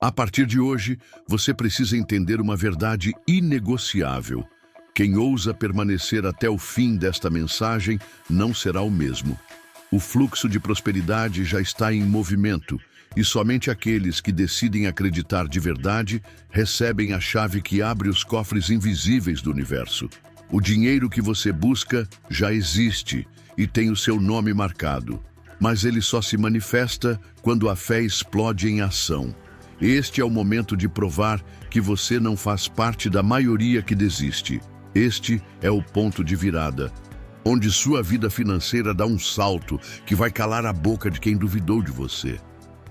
A partir de hoje, você precisa entender uma verdade inegociável. Quem ousa permanecer até o fim desta mensagem não será o mesmo. O fluxo de prosperidade já está em movimento, e somente aqueles que decidem acreditar de verdade recebem a chave que abre os cofres invisíveis do universo. O dinheiro que você busca já existe e tem o seu nome marcado, mas ele só se manifesta quando a fé explode em ação. Este é o momento de provar que você não faz parte da maioria que desiste. Este é o ponto de virada, onde sua vida financeira dá um salto que vai calar a boca de quem duvidou de você.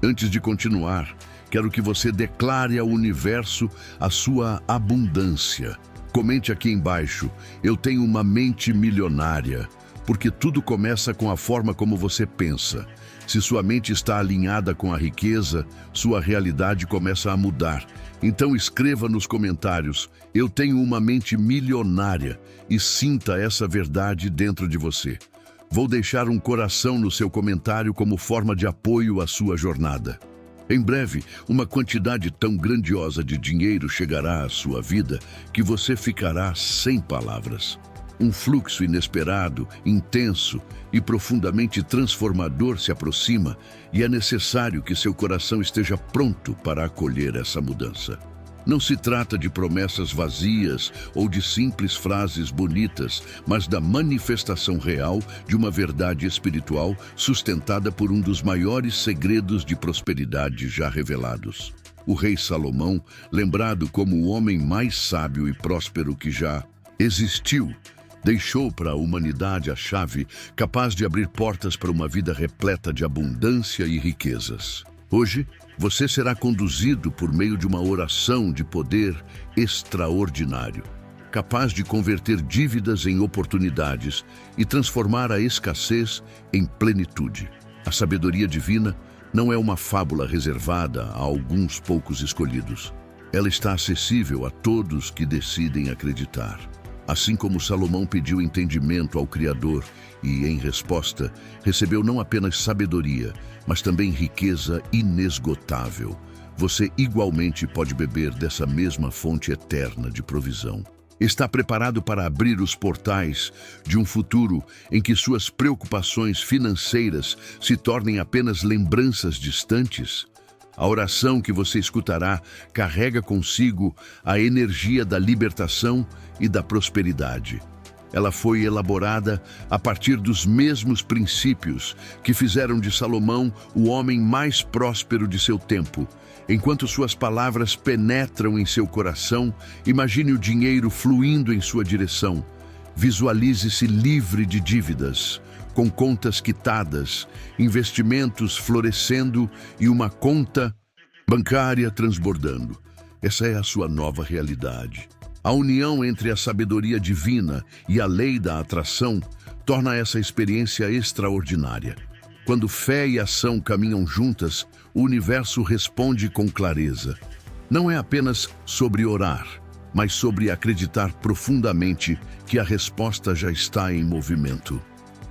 Antes de continuar, quero que você declare ao universo a sua abundância. Comente aqui embaixo: eu tenho uma mente milionária, porque tudo começa com a forma como você pensa. Se sua mente está alinhada com a riqueza, sua realidade começa a mudar. Então escreva nos comentários: eu tenho uma mente milionária, e sinta essa verdade dentro de você. Vou deixar um coração no seu comentário como forma de apoio à sua jornada. Em breve, uma quantidade tão grandiosa de dinheiro chegará à sua vida que você ficará sem palavras. Um fluxo inesperado, intenso e profundamente transformador se aproxima, e é necessário que seu coração esteja pronto para acolher essa mudança. Não se trata de promessas vazias ou de simples frases bonitas, mas da manifestação real de uma verdade espiritual sustentada por um dos maiores segredos de prosperidade já revelados. O rei Salomão, lembrado como o homem mais sábio e próspero que já existiu, deixou para a humanidade a chave capaz de abrir portas para uma vida repleta de abundância e riquezas. Hoje, você será conduzido por meio de uma oração de poder extraordinário, capaz de converter dívidas em oportunidades e transformar a escassez em plenitude. A sabedoria divina não é uma fábula reservada a alguns poucos escolhidos. Ela está acessível a todos que decidem acreditar. Assim como Salomão pediu entendimento ao Criador e, em resposta, recebeu não apenas sabedoria, mas também riqueza inesgotável, você igualmente pode beber dessa mesma fonte eterna de provisão. Está preparado para abrir os portais de um futuro em que suas preocupações financeiras se tornem apenas lembranças distantes? A oração que você escutará carrega consigo a energia da libertação e da prosperidade. Ela foi elaborada a partir dos mesmos princípios que fizeram de Salomão o homem mais próspero de seu tempo. Enquanto suas palavras penetram em seu coração, imagine o dinheiro fluindo em sua direção. Visualize-se livre de dívidas, com contas quitadas, investimentos florescendo e uma conta bancária transbordando. Essa é a sua nova realidade. A união entre a sabedoria divina e a lei da atração torna essa experiência extraordinária. Quando fé e ação caminham juntas, o universo responde com clareza. Não é apenas sobre orar, mas sobre acreditar profundamente que a resposta já está em movimento.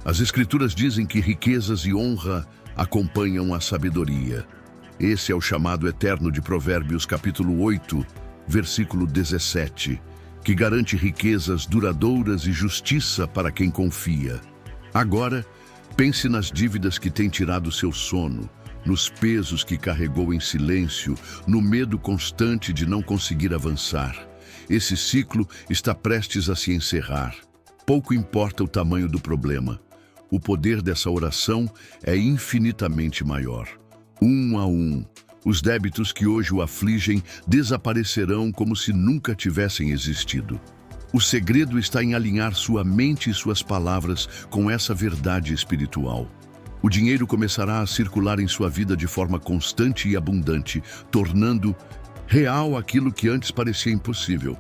As Escrituras dizem que riquezas e honra acompanham a sabedoria. Esse é o chamado eterno de Provérbios, capítulo 8, versículo 17, que garante riquezas duradouras e justiça para quem confia. Agora, pense nas dívidas que têm tirado seu sono, nos pesos que carregou em silêncio, no medo constante de não conseguir avançar. Esse ciclo está prestes a se encerrar. Pouco importa o tamanho do problema. O poder dessa oração é infinitamente maior. Um a um, os débitos que hoje o afligem desaparecerão como se nunca tivessem existido. O segredo está em alinhar sua mente e suas palavras com essa verdade espiritual. O dinheiro começará a circular em sua vida de forma constante e abundante, tornando real aquilo que antes parecia impossível.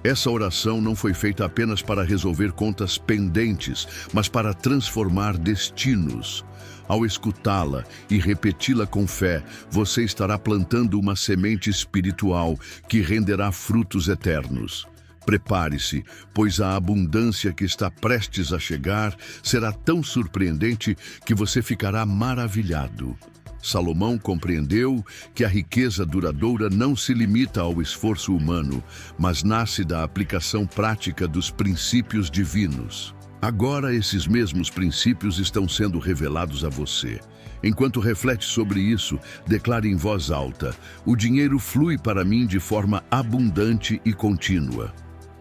Essa oração não foi feita apenas para resolver contas pendentes, mas para transformar destinos. Ao escutá-la e repeti-la com fé, você estará plantando uma semente espiritual que renderá frutos eternos. Prepare-se, pois a abundância que está prestes a chegar será tão surpreendente que você ficará maravilhado. Salomão compreendeu que a riqueza duradoura não se limita ao esforço humano, mas nasce da aplicação prática dos princípios divinos. Agora, esses mesmos princípios estão sendo revelados a você. Enquanto reflete sobre isso, declare em voz alta: o dinheiro flui para mim de forma abundante e contínua.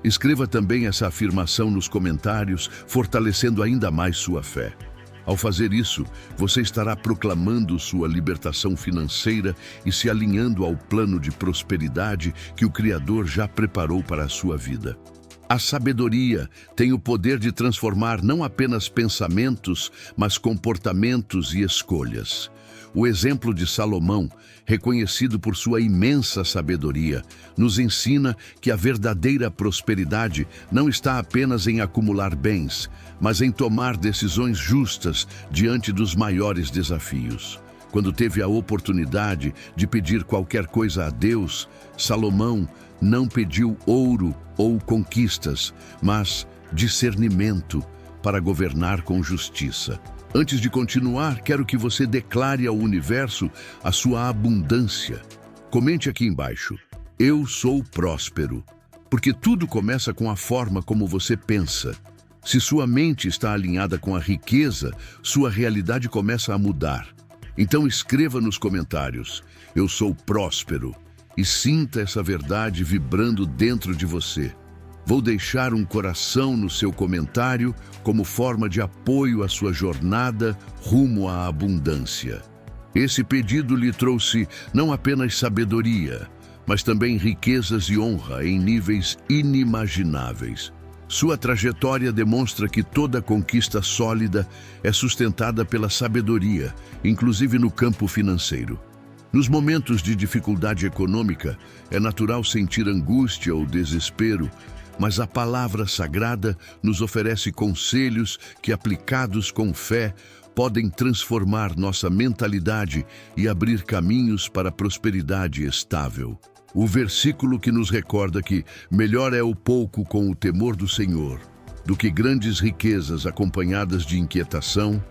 Escreva também essa afirmação nos comentários, fortalecendo ainda mais sua fé. Ao fazer isso, você estará proclamando sua libertação financeira e se alinhando ao plano de prosperidade que o Criador já preparou para a sua vida. A sabedoria tem o poder de transformar não apenas pensamentos, mas comportamentos e escolhas. O exemplo de Salomão, reconhecido por sua imensa sabedoria, nos ensina que a verdadeira prosperidade não está apenas em acumular bens, mas em tomar decisões justas diante dos maiores desafios. Quando teve a oportunidade de pedir qualquer coisa a Deus, Salomão não pediu ouro ou conquistas, mas discernimento para governar com justiça. Antes de continuar, quero que você declare ao universo a sua abundância. Comente aqui embaixo: eu sou próspero, porque tudo começa com a forma como você pensa. Se sua mente está alinhada com a riqueza, sua realidade começa a mudar. Então escreva nos comentários: eu sou próspero, e sinta essa verdade vibrando dentro de você. Vou deixar um coração no seu comentário como forma de apoio à sua jornada rumo à abundância. Esse pedido lhe trouxe não apenas sabedoria, mas também riquezas e honra em níveis inimagináveis. Sua trajetória demonstra que toda conquista sólida é sustentada pela sabedoria, inclusive no campo financeiro. Nos momentos de dificuldade econômica, é natural sentir angústia ou desespero, mas a palavra sagrada nos oferece conselhos que, aplicados com fé, podem transformar nossa mentalidade e abrir caminhos para a prosperidade estável. O versículo que nos recorda que melhor é o pouco com o temor do Senhor do que grandes riquezas acompanhadas de inquietação,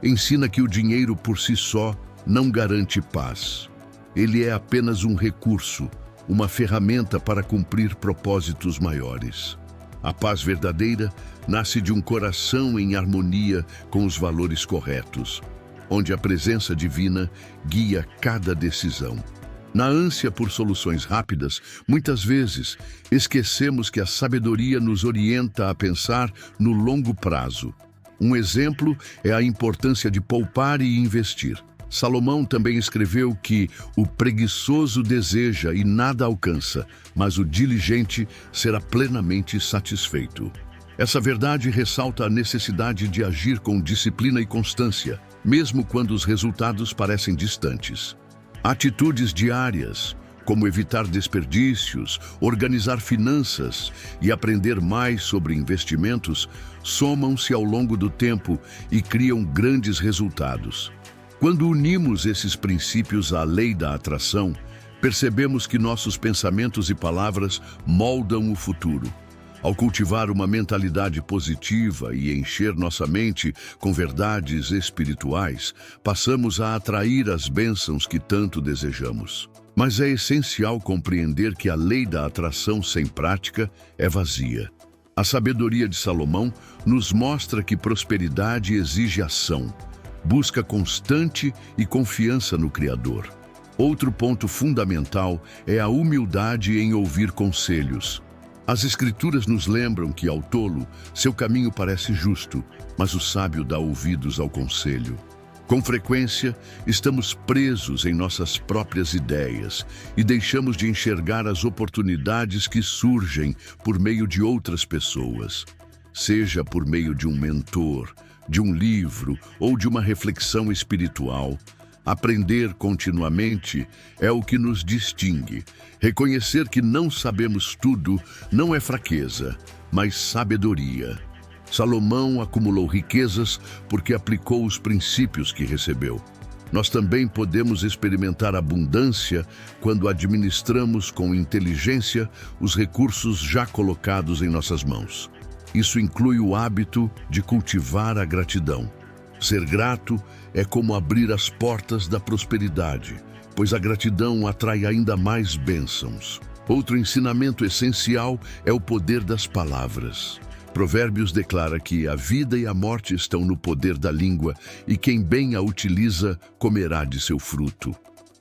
ensina que o dinheiro por si só não garante paz. Ele é apenas um recurso, uma ferramenta para cumprir propósitos maiores. A paz verdadeira nasce de um coração em harmonia com os valores corretos, onde a presença divina guia cada decisão. Na ânsia por soluções rápidas, muitas vezes esquecemos que a sabedoria nos orienta a pensar no longo prazo. Um exemplo é a importância de poupar e investir. Salomão também escreveu que o preguiçoso deseja e nada alcança, mas o diligente será plenamente satisfeito. Essa verdade ressalta a necessidade de agir com disciplina e constância, mesmo quando os resultados parecem distantes. Atitudes diárias, como evitar desperdícios, organizar finanças e aprender mais sobre investimentos, somam-se ao longo do tempo e criam grandes resultados. Quando unimos esses princípios à lei da atração, percebemos que nossos pensamentos e palavras moldam o futuro. Ao cultivar uma mentalidade positiva e encher nossa mente com verdades espirituais, passamos a atrair as bênçãos que tanto desejamos. Mas é essencial compreender que a lei da atração sem prática é vazia. A sabedoria de Salomão nos mostra que prosperidade exige ação, busca constante e confiança no Criador. Outro ponto fundamental é a humildade em ouvir conselhos. As Escrituras nos lembram que, ao tolo, seu caminho parece justo, mas o sábio dá ouvidos ao conselho. Com frequência, estamos presos em nossas próprias ideias e deixamos de enxergar as oportunidades que surgem por meio de outras pessoas. Seja por meio de um mentor, de um livro ou de uma reflexão espiritual, aprender continuamente é o que nos distingue. Reconhecer que não sabemos tudo não é fraqueza, mas sabedoria. Salomão acumulou riquezas porque aplicou os princípios que recebeu. Nós também podemos experimentar abundância quando administramos com inteligência os recursos já colocados em nossas mãos. Isso inclui o hábito de cultivar a gratidão. Ser grato é como abrir as portas da prosperidade, pois a gratidão atrai ainda mais bênçãos. Outro ensinamento essencial é o poder das palavras. Provérbios declara que a vida e a morte estão no poder da língua e quem bem a utiliza comerá de seu fruto.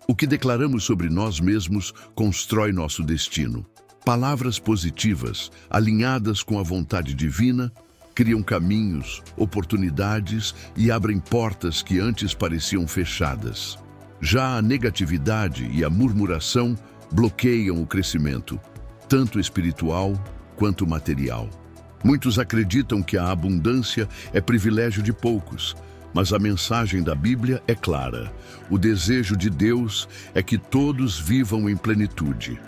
O que declaramos sobre nós mesmos constrói nosso destino. Palavras positivas, alinhadas com a vontade divina, criam caminhos, oportunidades e abrem portas que antes pareciam fechadas. Já a negatividade e a murmuração bloqueiam o crescimento, tanto espiritual quanto material. Muitos acreditam que a abundância é privilégio de poucos, mas a mensagem da Bíblia é clara. O desejo de Deus é que todos vivam em plenitude.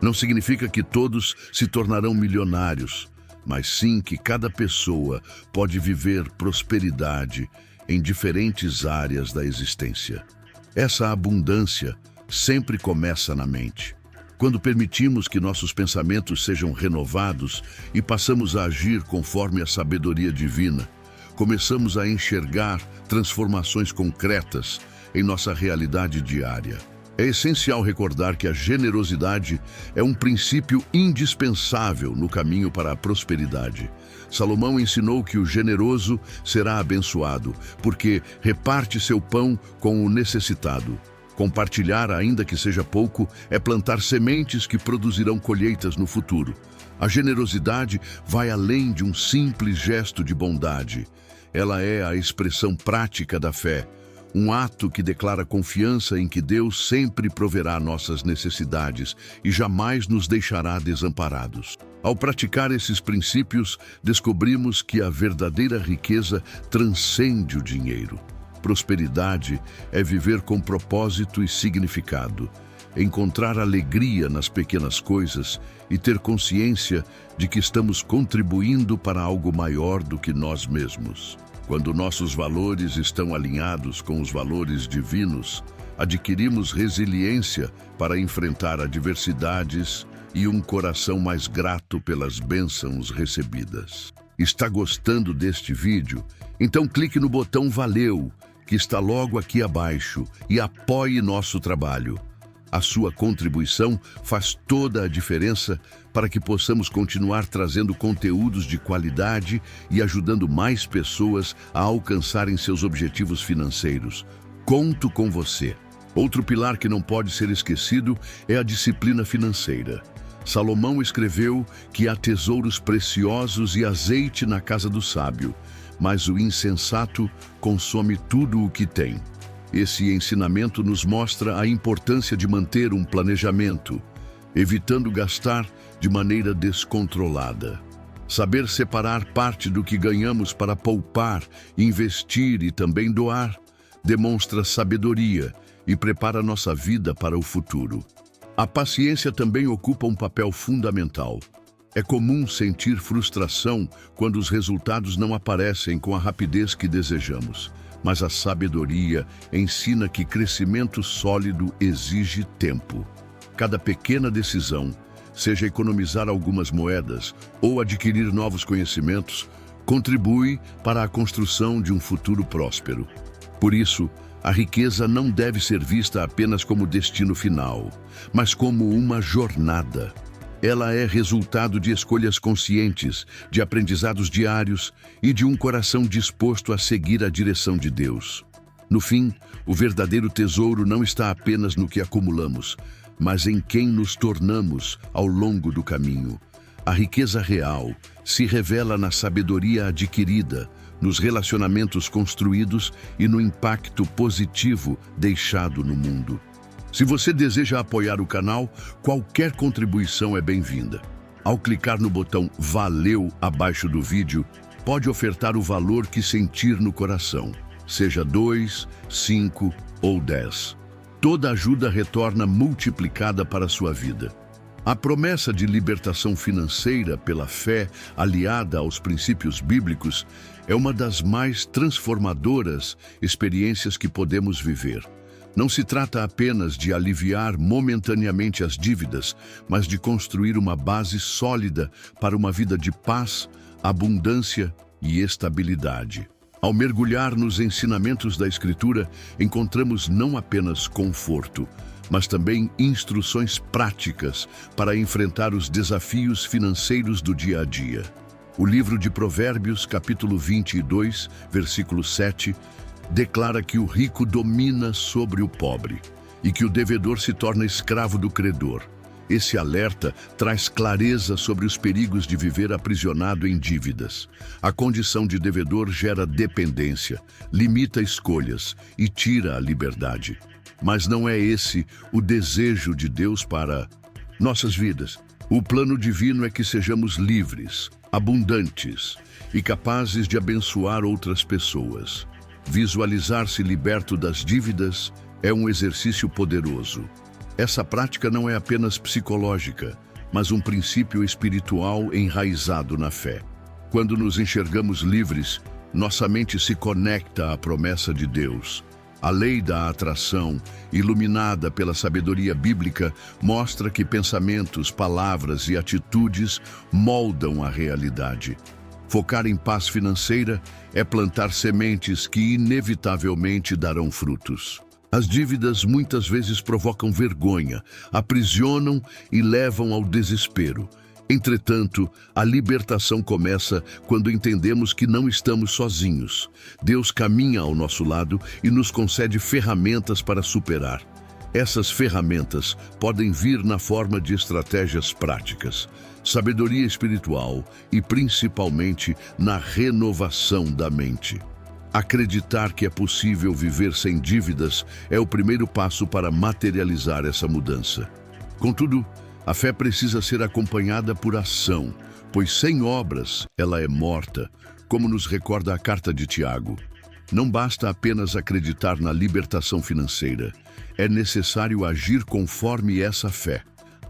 Não significa que todos se tornarão milionários, mas sim que cada pessoa pode viver prosperidade em diferentes áreas da existência. Essa abundância sempre começa na mente. Quando permitimos que nossos pensamentos sejam renovados e passamos a agir conforme a sabedoria divina, começamos a enxergar transformações concretas em nossa realidade diária. É essencial recordar que a generosidade é um princípio indispensável no caminho para a prosperidade. Salomão ensinou que o generoso será abençoado, porque reparte seu pão com o necessitado. Compartilhar, ainda que seja pouco, é plantar sementes que produzirão colheitas no futuro. A generosidade vai além de um simples gesto de bondade. Ela é a expressão prática da fé, um ato que declara confiança em que Deus sempre proverá nossas necessidades e jamais nos deixará desamparados. Ao praticar esses princípios, descobrimos que a verdadeira riqueza transcende o dinheiro. Prosperidade é viver com propósito e significado, encontrar alegria nas pequenas coisas e ter consciência de que estamos contribuindo para algo maior do que nós mesmos. Quando nossos valores estão alinhados com os valores divinos, adquirimos resiliência para enfrentar adversidades e um coração mais grato pelas bênçãos recebidas. Está gostando deste vídeo? Então clique no botão Valeu, que está logo aqui abaixo, e apoie nosso trabalho. A sua contribuição faz toda a diferença para que possamos continuar trazendo conteúdos de qualidade e ajudando mais pessoas a alcançarem seus objetivos financeiros. Conto com você. Outro pilar que não pode ser esquecido é a disciplina financeira. Salomão escreveu que há tesouros preciosos e azeite na casa do sábio, mas o insensato consome tudo o que tem. Esse ensinamento nos mostra a importância de manter um planejamento, evitando gastar de maneira descontrolada. Saber separar parte do que ganhamos para poupar, investir e também doar demonstra sabedoria e prepara nossa vida para o futuro. A paciência também ocupa um papel fundamental. É comum sentir frustração quando os resultados não aparecem com a rapidez que desejamos. Mas a sabedoria ensina que crescimento sólido exige tempo. Cada pequena decisão, seja economizar algumas moedas ou adquirir novos conhecimentos, contribui para a construção de um futuro próspero. Por isso, a riqueza não deve ser vista apenas como destino final, mas como uma jornada. Ela é resultado de escolhas conscientes, de aprendizados diários e de um coração disposto a seguir a direção de Deus. No fim, o verdadeiro tesouro não está apenas no que acumulamos, mas em quem nos tornamos ao longo do caminho. A riqueza real se revela na sabedoria adquirida, nos relacionamentos construídos e no impacto positivo deixado no mundo. Se você deseja apoiar o canal, qualquer contribuição é bem-vinda. Ao clicar no botão Valeu abaixo do vídeo, pode ofertar o valor que sentir no coração, seja 2, 5 ou 10. Toda ajuda retorna multiplicada para a sua vida. A promessa de libertação financeira pela fé, aliada aos princípios bíblicos, é uma das mais transformadoras experiências que podemos viver. Não se trata apenas de aliviar momentaneamente as dívidas, mas de construir uma base sólida para uma vida de paz, abundância e estabilidade. Ao mergulhar nos ensinamentos da Escritura, encontramos não apenas conforto, mas também instruções práticas para enfrentar os desafios financeiros do dia a dia. O livro de Provérbios, capítulo 22, versículo 7, declara que o rico domina sobre o pobre e que o devedor se torna escravo do credor. Esse alerta traz clareza sobre os perigos de viver aprisionado em dívidas. A condição de devedor gera dependência, limita escolhas e tira a liberdade. Mas não é esse o desejo de Deus para nossas vidas. O plano divino é que sejamos livres, abundantes e capazes de abençoar outras pessoas. Visualizar-se liberto das dívidas é um exercício poderoso. Essa prática não é apenas psicológica, mas um princípio espiritual enraizado na fé. Quando nos enxergamos livres, nossa mente se conecta à promessa de Deus. A lei da atração, iluminada pela sabedoria bíblica, mostra que pensamentos, palavras e atitudes moldam a realidade. Focar em paz financeira é plantar sementes que inevitavelmente darão frutos. As dívidas muitas vezes provocam vergonha, aprisionam e levam ao desespero. Entretanto, a libertação começa quando entendemos que não estamos sozinhos. Deus caminha ao nosso lado e nos concede ferramentas para superar. Essas ferramentas podem vir na forma de estratégias práticas, sabedoria espiritual e, principalmente, na renovação da mente. Acreditar que é possível viver sem dívidas é o primeiro passo para materializar essa mudança. Contudo, a fé precisa ser acompanhada por ação, pois sem obras ela é morta, como nos recorda a carta de Tiago. Não basta apenas acreditar na libertação financeira, é necessário agir conforme essa fé.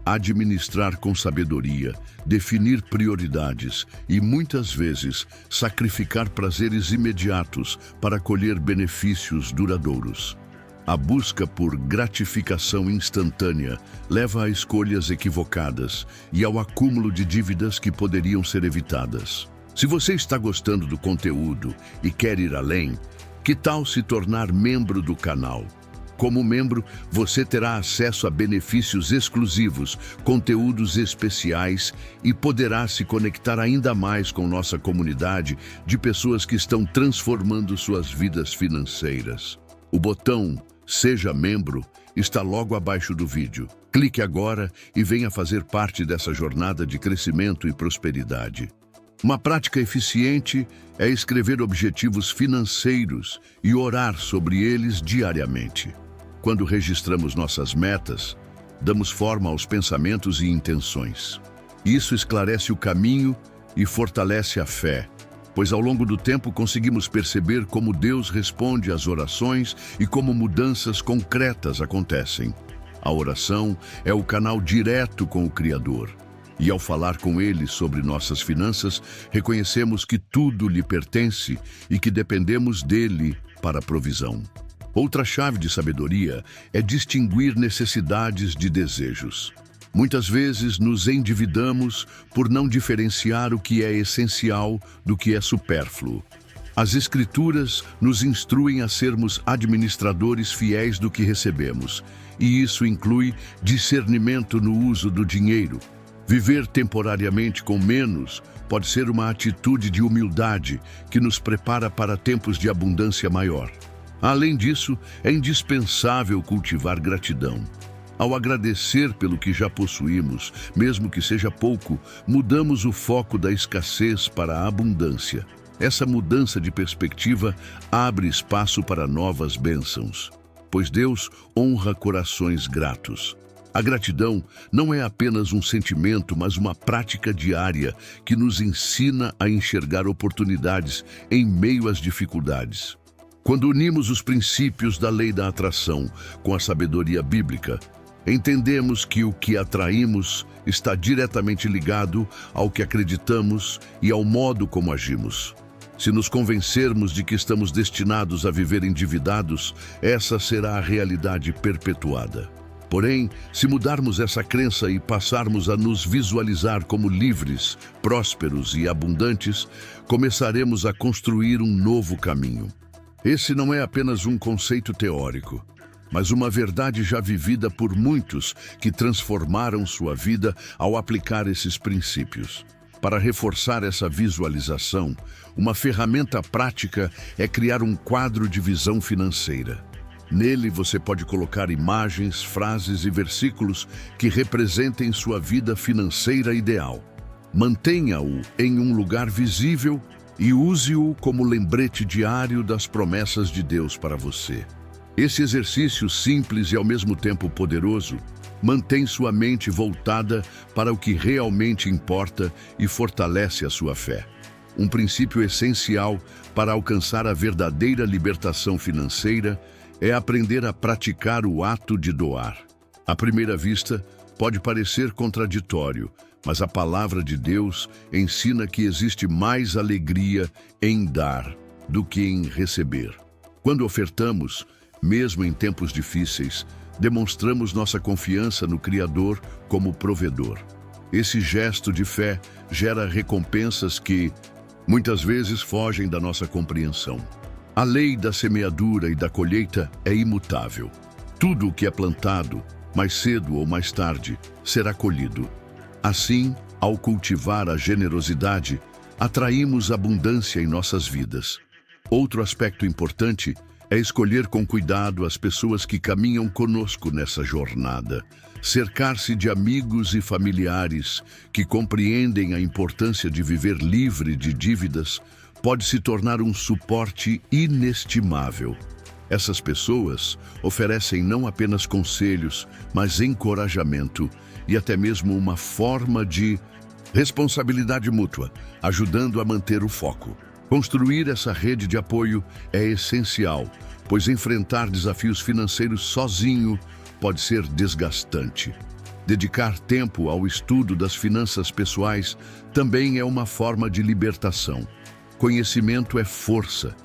Administrar com sabedoria, definir prioridades e, muitas vezes, sacrificar prazeres imediatos para colher benefícios duradouros. A busca por gratificação instantânea leva a escolhas equivocadas e ao acúmulo de dívidas que poderiam ser evitadas. Se você está gostando do conteúdo e quer ir além, que tal se tornar membro do canal? Como membro, você terá acesso a benefícios exclusivos, conteúdos especiais e poderá se conectar ainda mais com nossa comunidade de pessoas que estão transformando suas vidas financeiras. O botão Seja Membro está logo abaixo do vídeo. Clique agora e venha fazer parte dessa jornada de crescimento e prosperidade. Uma prática eficiente é escrever objetivos financeiros e orar sobre eles diariamente. Quando registramos nossas metas, damos forma aos pensamentos e intenções. Isso esclarece o caminho e fortalece a fé, pois ao longo do tempo conseguimos perceber como Deus responde às orações e como mudanças concretas acontecem. A oração é o canal direto com o Criador. E ao falar com Ele sobre nossas finanças, reconhecemos que tudo lhe pertence e que dependemos dele para a provisão. Outra chave de sabedoria é distinguir necessidades de desejos. Muitas vezes nos endividamos por não diferenciar o que é essencial do que é supérfluo. As Escrituras nos instruem a sermos administradores fiéis do que recebemos, e isso inclui discernimento no uso do dinheiro. Viver temporariamente com menos pode ser uma atitude de humildade que nos prepara para tempos de abundância maior. Além disso, é indispensável cultivar gratidão. Ao agradecer pelo que já possuímos, mesmo que seja pouco, mudamos o foco da escassez para a abundância. Essa mudança de perspectiva abre espaço para novas bênçãos, pois Deus honra corações gratos. A gratidão não é apenas um sentimento, mas uma prática diária que nos ensina a enxergar oportunidades em meio às dificuldades. Quando unimos os princípios da lei da atração com a sabedoria bíblica, entendemos que o que atraímos está diretamente ligado ao que acreditamos e ao modo como agimos. Se nos convencermos de que estamos destinados a viver endividados, essa será a realidade perpetuada. Porém, se mudarmos essa crença e passarmos a nos visualizar como livres, prósperos e abundantes, começaremos a construir um novo caminho. Esse não é apenas um conceito teórico, mas uma verdade já vivida por muitos que transformaram sua vida ao aplicar esses princípios. Para reforçar essa visualização, uma ferramenta prática é criar um quadro de visão financeira. Nele você pode colocar imagens, frases e versículos que representem sua vida financeira ideal. Mantenha-o em um lugar visível e use-o como lembrete diário das promessas de Deus para você. Esse exercício simples e ao mesmo tempo poderoso mantém sua mente voltada para o que realmente importa e fortalece a sua fé. Um princípio essencial para alcançar a verdadeira libertação financeira é aprender a praticar o ato de doar. À primeira vista, pode parecer contraditório, mas a palavra de Deus ensina que existe mais alegria em dar do que em receber. Quando ofertamos, mesmo em tempos difíceis, demonstramos nossa confiança no Criador como provedor. Esse gesto de fé gera recompensas que, muitas vezes, fogem da nossa compreensão. A lei da semeadura e da colheita é imutável. Tudo o que é plantado, mais cedo ou mais tarde, será colhido. Assim, ao cultivar a generosidade, atraímos abundância em nossas vidas. Outro aspecto importante é escolher com cuidado as pessoas que caminham conosco nessa jornada. Cercar-se de amigos e familiares que compreendem a importância de viver livre de dívidas pode se tornar um suporte inestimável. Essas pessoas oferecem não apenas conselhos, mas encorajamento e até mesmo uma forma de responsabilidade mútua, ajudando a manter o foco. Construir essa rede de apoio é essencial, pois enfrentar desafios financeiros sozinho pode ser desgastante. Dedicar tempo ao estudo das finanças pessoais também é uma forma de libertação. Conhecimento é força,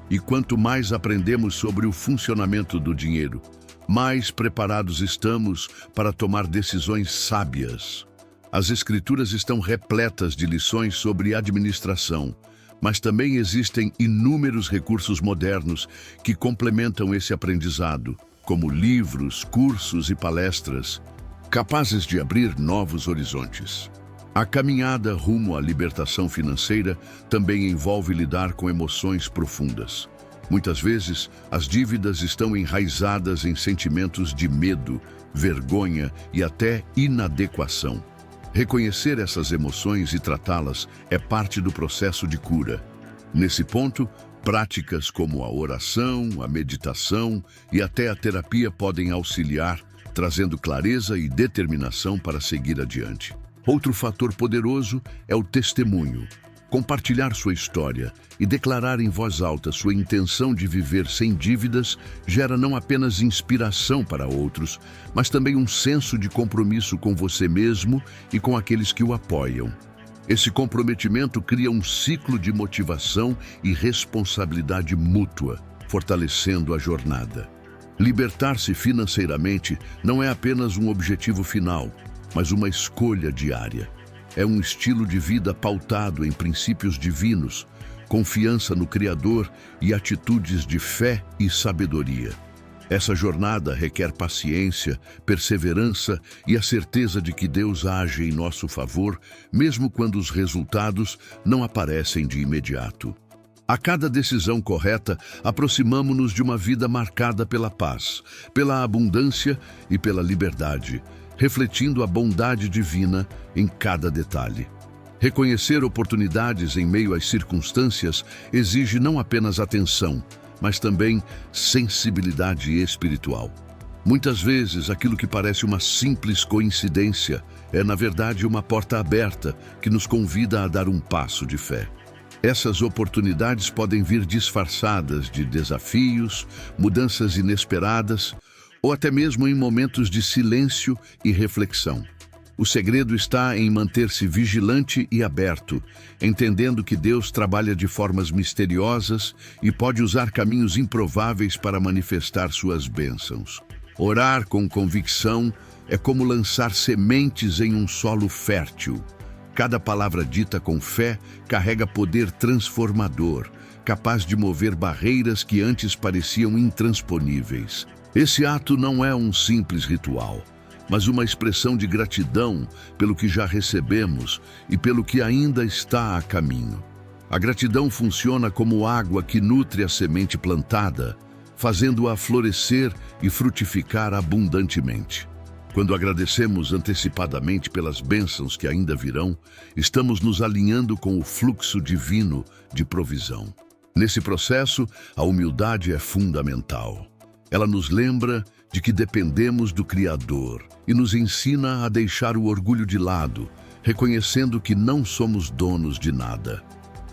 e quanto mais aprendemos sobre o funcionamento do dinheiro, mais preparados estamos para tomar decisões sábias. As Escrituras estão repletas de lições sobre administração, mas também existem inúmeros recursos modernos que complementam esse aprendizado, como livros, cursos e palestras, capazes de abrir novos horizontes. A caminhada rumo à libertação financeira também envolve lidar com emoções profundas. Muitas vezes, as dívidas estão enraizadas em sentimentos de medo, vergonha e até inadequação. Reconhecer essas emoções e tratá-las é parte do processo de cura. Nesse ponto, práticas como a oração, a meditação e até a terapia podem auxiliar, trazendo clareza e determinação para seguir adiante. Outro fator poderoso é o testemunho. Compartilhar sua história e declarar em voz alta sua intenção de viver sem dívidas gera não apenas inspiração para outros, mas também um senso de compromisso com você mesmo e com aqueles que o apoiam. Esse comprometimento cria um ciclo de motivação e responsabilidade mútua, fortalecendo a jornada. Libertar-se financeiramente não é apenas um objetivo final, mas uma escolha diária. É um estilo de vida pautado em princípios divinos, confiança no Criador e atitudes de fé e sabedoria. Essa jornada requer paciência, perseverança e a certeza de que Deus age em nosso favor, mesmo quando os resultados não aparecem de imediato. A cada decisão correta, aproximamo-nos de uma vida marcada pela paz, pela abundância e pela liberdade, refletindo a bondade divina em cada detalhe. Reconhecer oportunidades em meio às circunstâncias exige não apenas atenção, mas também sensibilidade espiritual. Muitas vezes, aquilo que parece uma simples coincidência é, na verdade, uma porta aberta que nos convida a dar um passo de fé. Essas oportunidades podem vir disfarçadas de desafios, mudanças inesperadas, ou até mesmo em momentos de silêncio e reflexão. O segredo está em manter-se vigilante e aberto, entendendo que Deus trabalha de formas misteriosas e pode usar caminhos improváveis para manifestar suas bênçãos. Orar com convicção é como lançar sementes em um solo fértil. Cada palavra dita com fé carrega poder transformador, capaz de mover barreiras que antes pareciam intransponíveis. Esse ato não é um simples ritual, mas uma expressão de gratidão pelo que já recebemos e pelo que ainda está a caminho. A gratidão funciona como água que nutre a semente plantada, fazendo-a florescer e frutificar abundantemente. Quando agradecemos antecipadamente pelas bênçãos que ainda virão, estamos nos alinhando com o fluxo divino de provisão. Nesse processo, a humildade é fundamental. Ela nos lembra de que dependemos do Criador e nos ensina a deixar o orgulho de lado, reconhecendo que não somos donos de nada.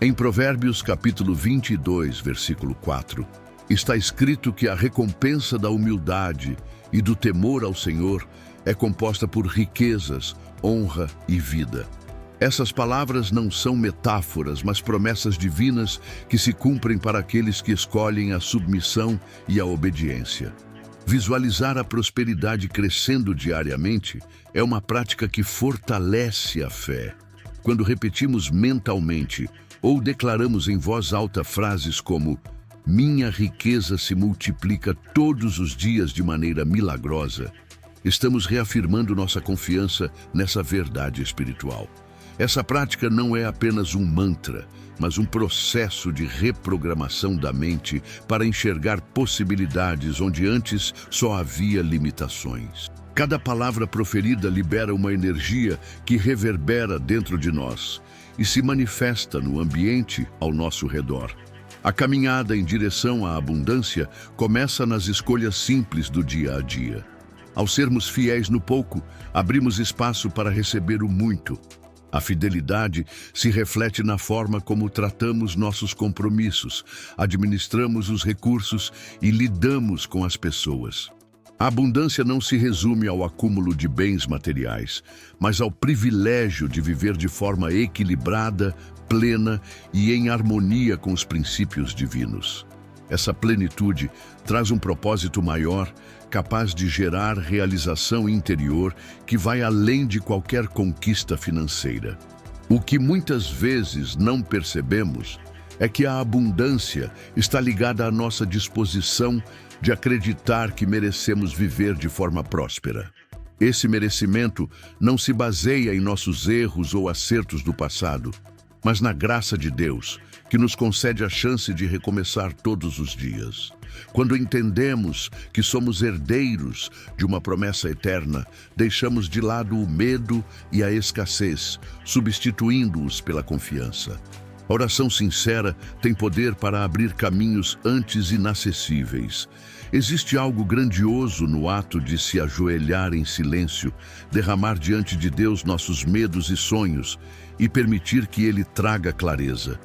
Em Provérbios capítulo 22, versículo 4, está escrito que a recompensa da humildade e do temor ao Senhor é composta por riquezas, honra e vida. Essas palavras não são metáforas, mas promessas divinas que se cumprem para aqueles que escolhem a submissão e a obediência. Visualizar a prosperidade crescendo diariamente é uma prática que fortalece a fé. Quando repetimos mentalmente ou declaramos em voz alta frases como "Minha riqueza se multiplica todos os dias de maneira milagrosa", estamos reafirmando nossa confiança nessa verdade espiritual. Essa prática não é apenas um mantra, mas um processo de reprogramação da mente para enxergar possibilidades onde antes só havia limitações. Cada palavra proferida libera uma energia que reverbera dentro de nós e se manifesta no ambiente ao nosso redor. A caminhada em direção à abundância começa nas escolhas simples do dia a dia. Ao sermos fiéis no pouco, abrimos espaço para receber o muito. A fidelidade se reflete na forma como tratamos nossos compromissos, administramos os recursos e lidamos com as pessoas. A abundância não se resume ao acúmulo de bens materiais, mas ao privilégio de viver de forma equilibrada, plena e em harmonia com os princípios divinos. Essa plenitude traz um propósito maior, capaz de gerar realização interior que vai além de qualquer conquista financeira. O que muitas vezes não percebemos é que a abundância está ligada à nossa disposição de acreditar que merecemos viver de forma próspera. Esse merecimento não se baseia em nossos erros ou acertos do passado, mas na graça de Deus, que nos concede a chance de recomeçar todos os dias. Quando entendemos que somos herdeiros de uma promessa eterna, deixamos de lado o medo e a escassez, substituindo-os pela confiança. A oração sincera tem poder para abrir caminhos antes inacessíveis. Existe algo grandioso no ato de se ajoelhar em silêncio, derramar diante de Deus nossos medos e sonhos e permitir que Ele traga clareza.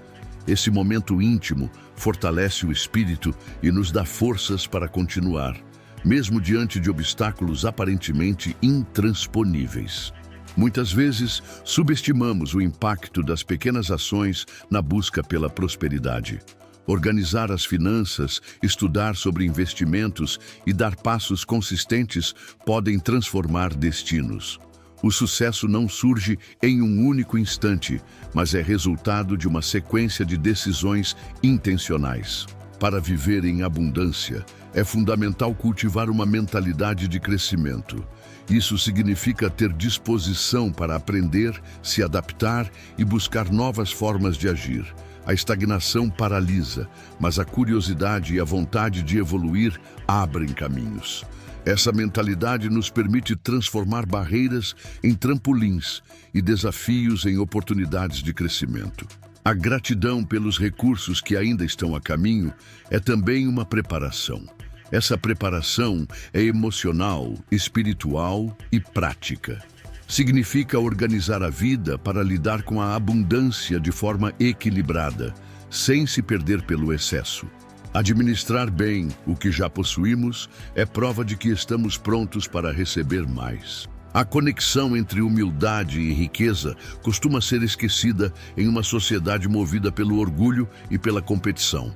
Esse momento íntimo fortalece o espírito e nos dá forças para continuar, mesmo diante de obstáculos aparentemente intransponíveis. Muitas vezes, subestimamos o impacto das pequenas ações na busca pela prosperidade. Organizar as finanças, estudar sobre investimentos e dar passos consistentes podem transformar destinos. O sucesso não surge em um único instante, mas é resultado de uma sequência de decisões intencionais. Para viver em abundância, é fundamental cultivar uma mentalidade de crescimento. Isso significa ter disposição para aprender, se adaptar e buscar novas formas de agir. A estagnação paralisa, mas a curiosidade e a vontade de evoluir abrem caminhos. Essa mentalidade nos permite transformar barreiras em trampolins e desafios em oportunidades de crescimento. A gratidão pelos recursos que ainda estão a caminho é também uma preparação. Essa preparação é emocional, espiritual e prática. Significa organizar a vida para lidar com a abundância de forma equilibrada, sem se perder pelo excesso. Administrar bem o que já possuímos é prova de que estamos prontos para receber mais. A conexão entre humildade e riqueza costuma ser esquecida em uma sociedade movida pelo orgulho e pela competição.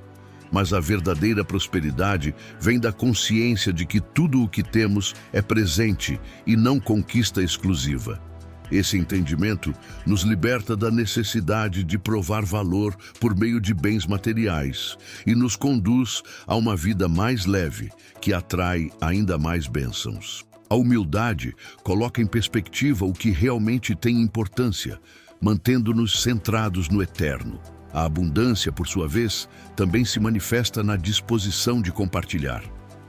mas a verdadeira prosperidade vem da consciência de que tudo o que temos é presente e não conquista exclusiva. Esse entendimento nos liberta da necessidade de provar valor por meio de bens materiais e nos conduz a uma vida mais leve, que atrai ainda mais bênçãos. A humildade coloca em perspectiva o que realmente tem importância, mantendo-nos centrados no eterno. A abundância, por sua vez, também se manifesta na disposição de compartilhar.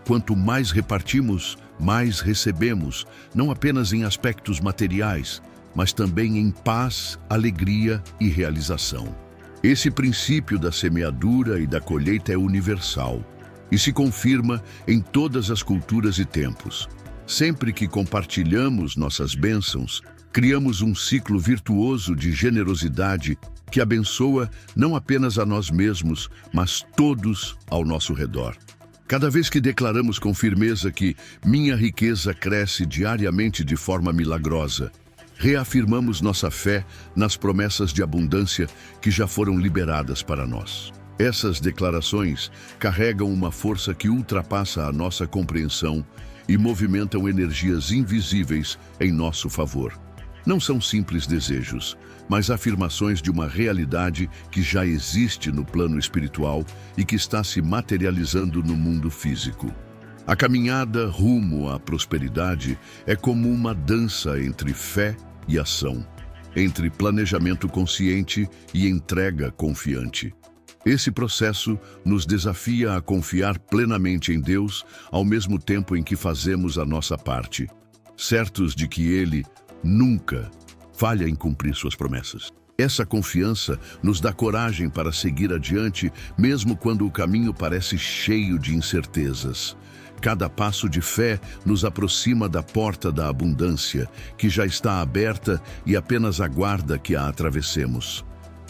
Quanto mais repartimos, mais recebemos, não apenas em aspectos materiais, mas também em paz, alegria e realização. Esse princípio da semeadura e da colheita é universal e se confirma em todas as culturas e tempos. Sempre que compartilhamos nossas bênçãos, criamos um ciclo virtuoso de generosidade que abençoa não apenas a nós mesmos, mas todos ao nosso redor. Cada vez que declaramos com firmeza que minha riqueza cresce diariamente de forma milagrosa, reafirmamos nossa fé nas promessas de abundância que já foram liberadas para nós. Essas declarações carregam uma força que ultrapassa a nossa compreensão e movimentam energias invisíveis em nosso favor. Não são simples desejos, mas afirmações de uma realidade que já existe no plano espiritual e que está se materializando no mundo físico. A caminhada rumo à prosperidade é como uma dança entre fé e ação, entre planejamento consciente e entrega confiante. Esse processo nos desafia a confiar plenamente em Deus, ao mesmo tempo em que fazemos a nossa parte, certos de que Ele nunca falha em cumprir suas promessas. Essa confiança nos dá coragem para seguir adiante, mesmo quando o caminho parece cheio de incertezas. Cada passo de fé nos aproxima da porta da abundância, que já está aberta e apenas aguarda que a atravessemos.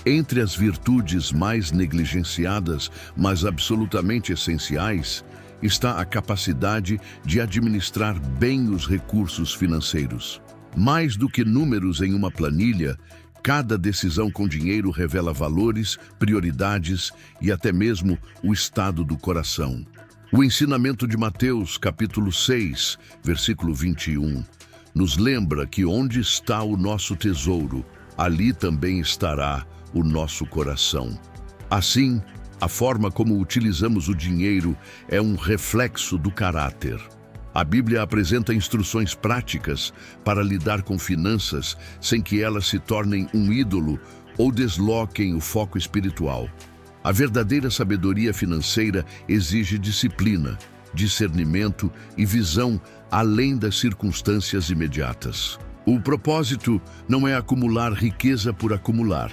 Entre as virtudes mais negligenciadas, mas absolutamente essenciais, está a capacidade de administrar bem os recursos financeiros. Mais do que números em uma planilha, cada decisão com dinheiro revela valores, prioridades e até mesmo o estado do coração. O ensinamento de Mateus, capítulo 6, versículo 21, nos lembra que onde está o nosso tesouro, ali também estará o nosso coração. Assim, a forma como utilizamos o dinheiro é um reflexo do caráter. A Bíblia apresenta instruções práticas para lidar com finanças sem que elas se tornem um ídolo ou desloquem o foco espiritual. A verdadeira sabedoria financeira exige disciplina, discernimento e visão além das circunstâncias imediatas. O propósito não é acumular riqueza por acumular,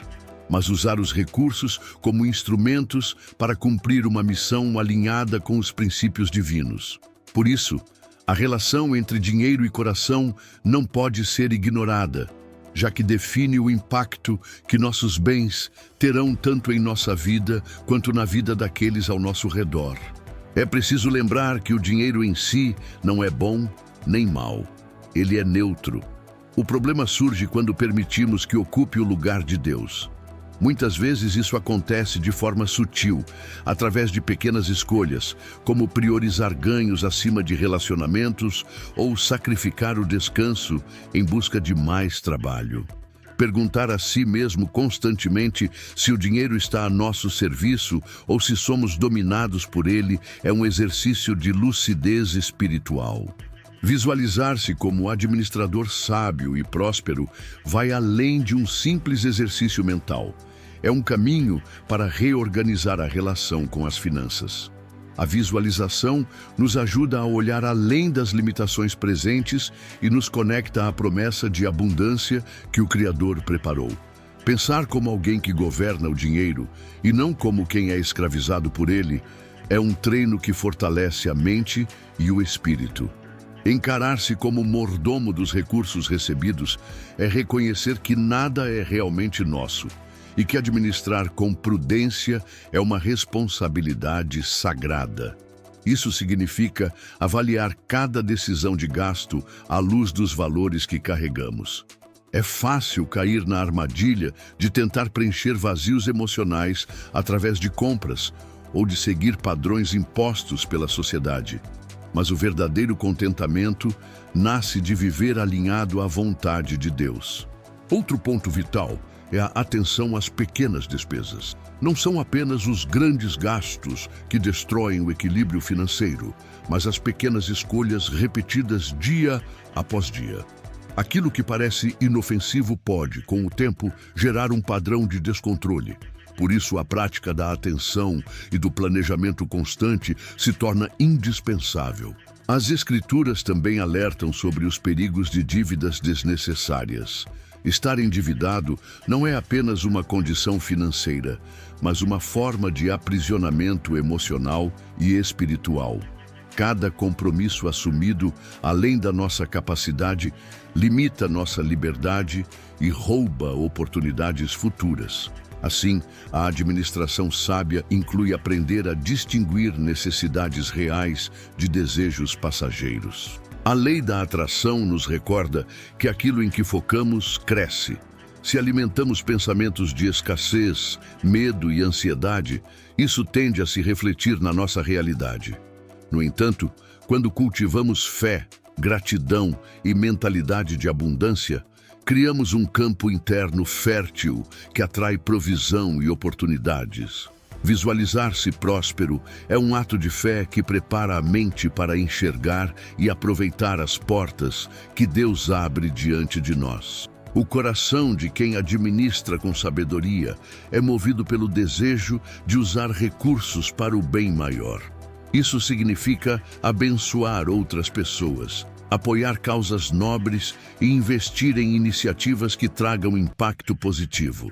mas usar os recursos como instrumentos para cumprir uma missão alinhada com os princípios divinos. Por isso, a relação entre dinheiro e coração não pode ser ignorada, já que define o impacto que nossos bens terão tanto em nossa vida quanto na vida daqueles ao nosso redor. É preciso lembrar que o dinheiro em si não é bom nem mau. Ele é neutro. O problema surge quando permitimos que ocupe o lugar de Deus. Muitas vezes isso acontece de forma sutil, através de pequenas escolhas, como priorizar ganhos acima de relacionamentos ou sacrificar o descanso em busca de mais trabalho. Perguntar a si mesmo constantemente se o dinheiro está a nosso serviço ou se somos dominados por ele é um exercício de lucidez espiritual. Visualizar-se como administrador sábio e próspero vai além de um simples exercício mental. É um caminho para reorganizar a relação com as finanças. A visualização nos ajuda a olhar além das limitações presentes e nos conecta à promessa de abundância que o Criador preparou. Pensar como alguém que governa o dinheiro e não como quem é escravizado por ele é um treino que fortalece a mente e o espírito. Encarar-se como mordomo dos recursos recebidos é reconhecer que nada é realmente nosso e que administrar com prudência é uma responsabilidade sagrada. Isso significa avaliar cada decisão de gasto à luz dos valores que carregamos. É fácil cair na armadilha de tentar preencher vazios emocionais através de compras ou de seguir padrões impostos pela sociedade. Mas o verdadeiro contentamento nasce de viver alinhado à vontade de Deus. Outro ponto vital é a atenção às pequenas despesas. Não são apenas os grandes gastos que destroem o equilíbrio financeiro, mas as pequenas escolhas repetidas dia após dia. Aquilo que parece inofensivo pode, com o tempo, gerar um padrão de descontrole. Por isso, a prática da atenção e do planejamento constante se torna indispensável. As Escrituras também alertam sobre os perigos de dívidas desnecessárias. Estar endividado não é apenas uma condição financeira, mas uma forma de aprisionamento emocional e espiritual. Cada compromisso assumido, além da nossa capacidade, limita nossa liberdade e rouba oportunidades futuras. Assim, a administração sábia inclui aprender a distinguir necessidades reais de desejos passageiros. A lei da atração nos recorda que aquilo em que focamos cresce. Se alimentamos pensamentos de escassez, medo e ansiedade, isso tende a se refletir na nossa realidade. No entanto, quando cultivamos fé, gratidão e mentalidade de abundância, criamos um campo interno fértil que atrai provisão e oportunidades. Visualizar-se próspero é um ato de fé que prepara a mente para enxergar e aproveitar as portas que Deus abre diante de nós. O coração de quem administra com sabedoria é movido pelo desejo de usar recursos para o bem maior. Isso significa abençoar outras pessoas, apoiar causas nobres e investir em iniciativas que tragam impacto positivo.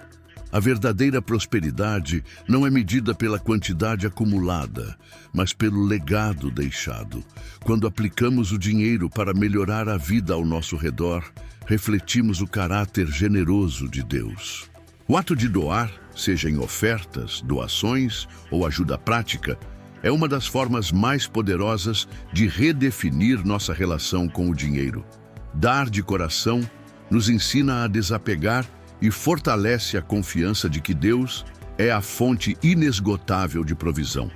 A verdadeira prosperidade não é medida pela quantidade acumulada, mas pelo legado deixado. Quando aplicamos o dinheiro para melhorar a vida ao nosso redor, refletimos o caráter generoso de Deus. O ato de doar, seja em ofertas, doações ou ajuda prática, é uma das formas mais poderosas de redefinir nossa relação com o dinheiro. Dar de coração nos ensina a desapegar e fortalece a confiança de que Deus é a fonte inesgotável de provisão.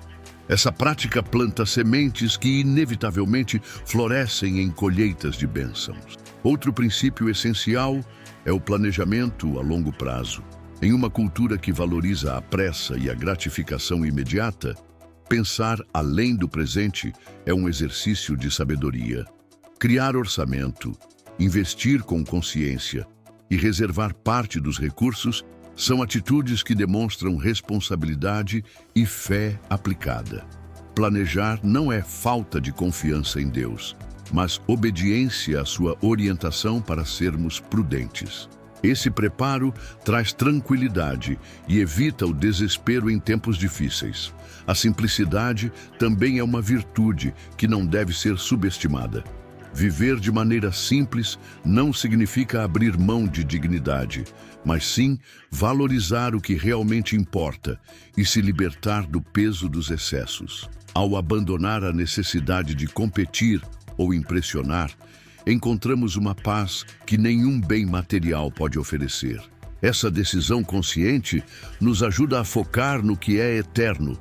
Essa prática planta sementes que inevitavelmente florescem em colheitas de bênçãos. Outro princípio essencial é o planejamento a longo prazo. Em uma cultura que valoriza a pressa e a gratificação imediata, pensar além do presente é um exercício de sabedoria. Criar orçamento, investir com consciência e reservar parte dos recursos são atitudes que demonstram responsabilidade e fé aplicada. Planejar não é falta de confiança em Deus, mas obediência à sua orientação para sermos prudentes. Esse preparo traz tranquilidade e evita o desespero em tempos difíceis. A simplicidade também é uma virtude que não deve ser subestimada. Viver de maneira simples não significa abrir mão de dignidade, mas sim valorizar o que realmente importa e se libertar do peso dos excessos. Ao abandonar a necessidade de competir ou impressionar, encontramos uma paz que nenhum bem material pode oferecer. Essa decisão consciente nos ajuda a focar no que é eterno.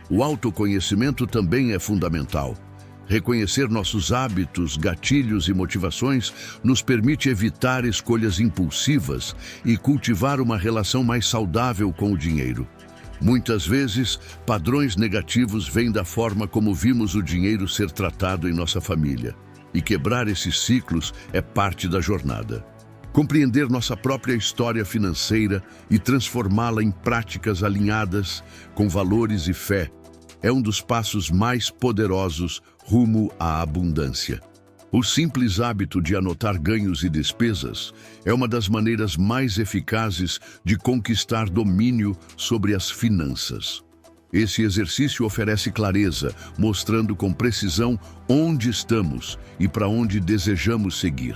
O autoconhecimento também é fundamental. Reconhecer nossos hábitos, gatilhos e motivações nos permite evitar escolhas impulsivas e cultivar uma relação mais saudável com o dinheiro. Muitas vezes, padrões negativos vêm da forma como vimos o dinheiro ser tratado em nossa família. E quebrar esses ciclos é parte da jornada. Compreender nossa própria história financeira e transformá-la em práticas alinhadas com valores e fé é um dos passos mais poderosos rumo à abundância. O simples hábito de anotar ganhos e despesas é uma das maneiras mais eficazes de conquistar domínio sobre as finanças. Esse exercício oferece clareza, mostrando com precisão onde estamos e para onde desejamos seguir.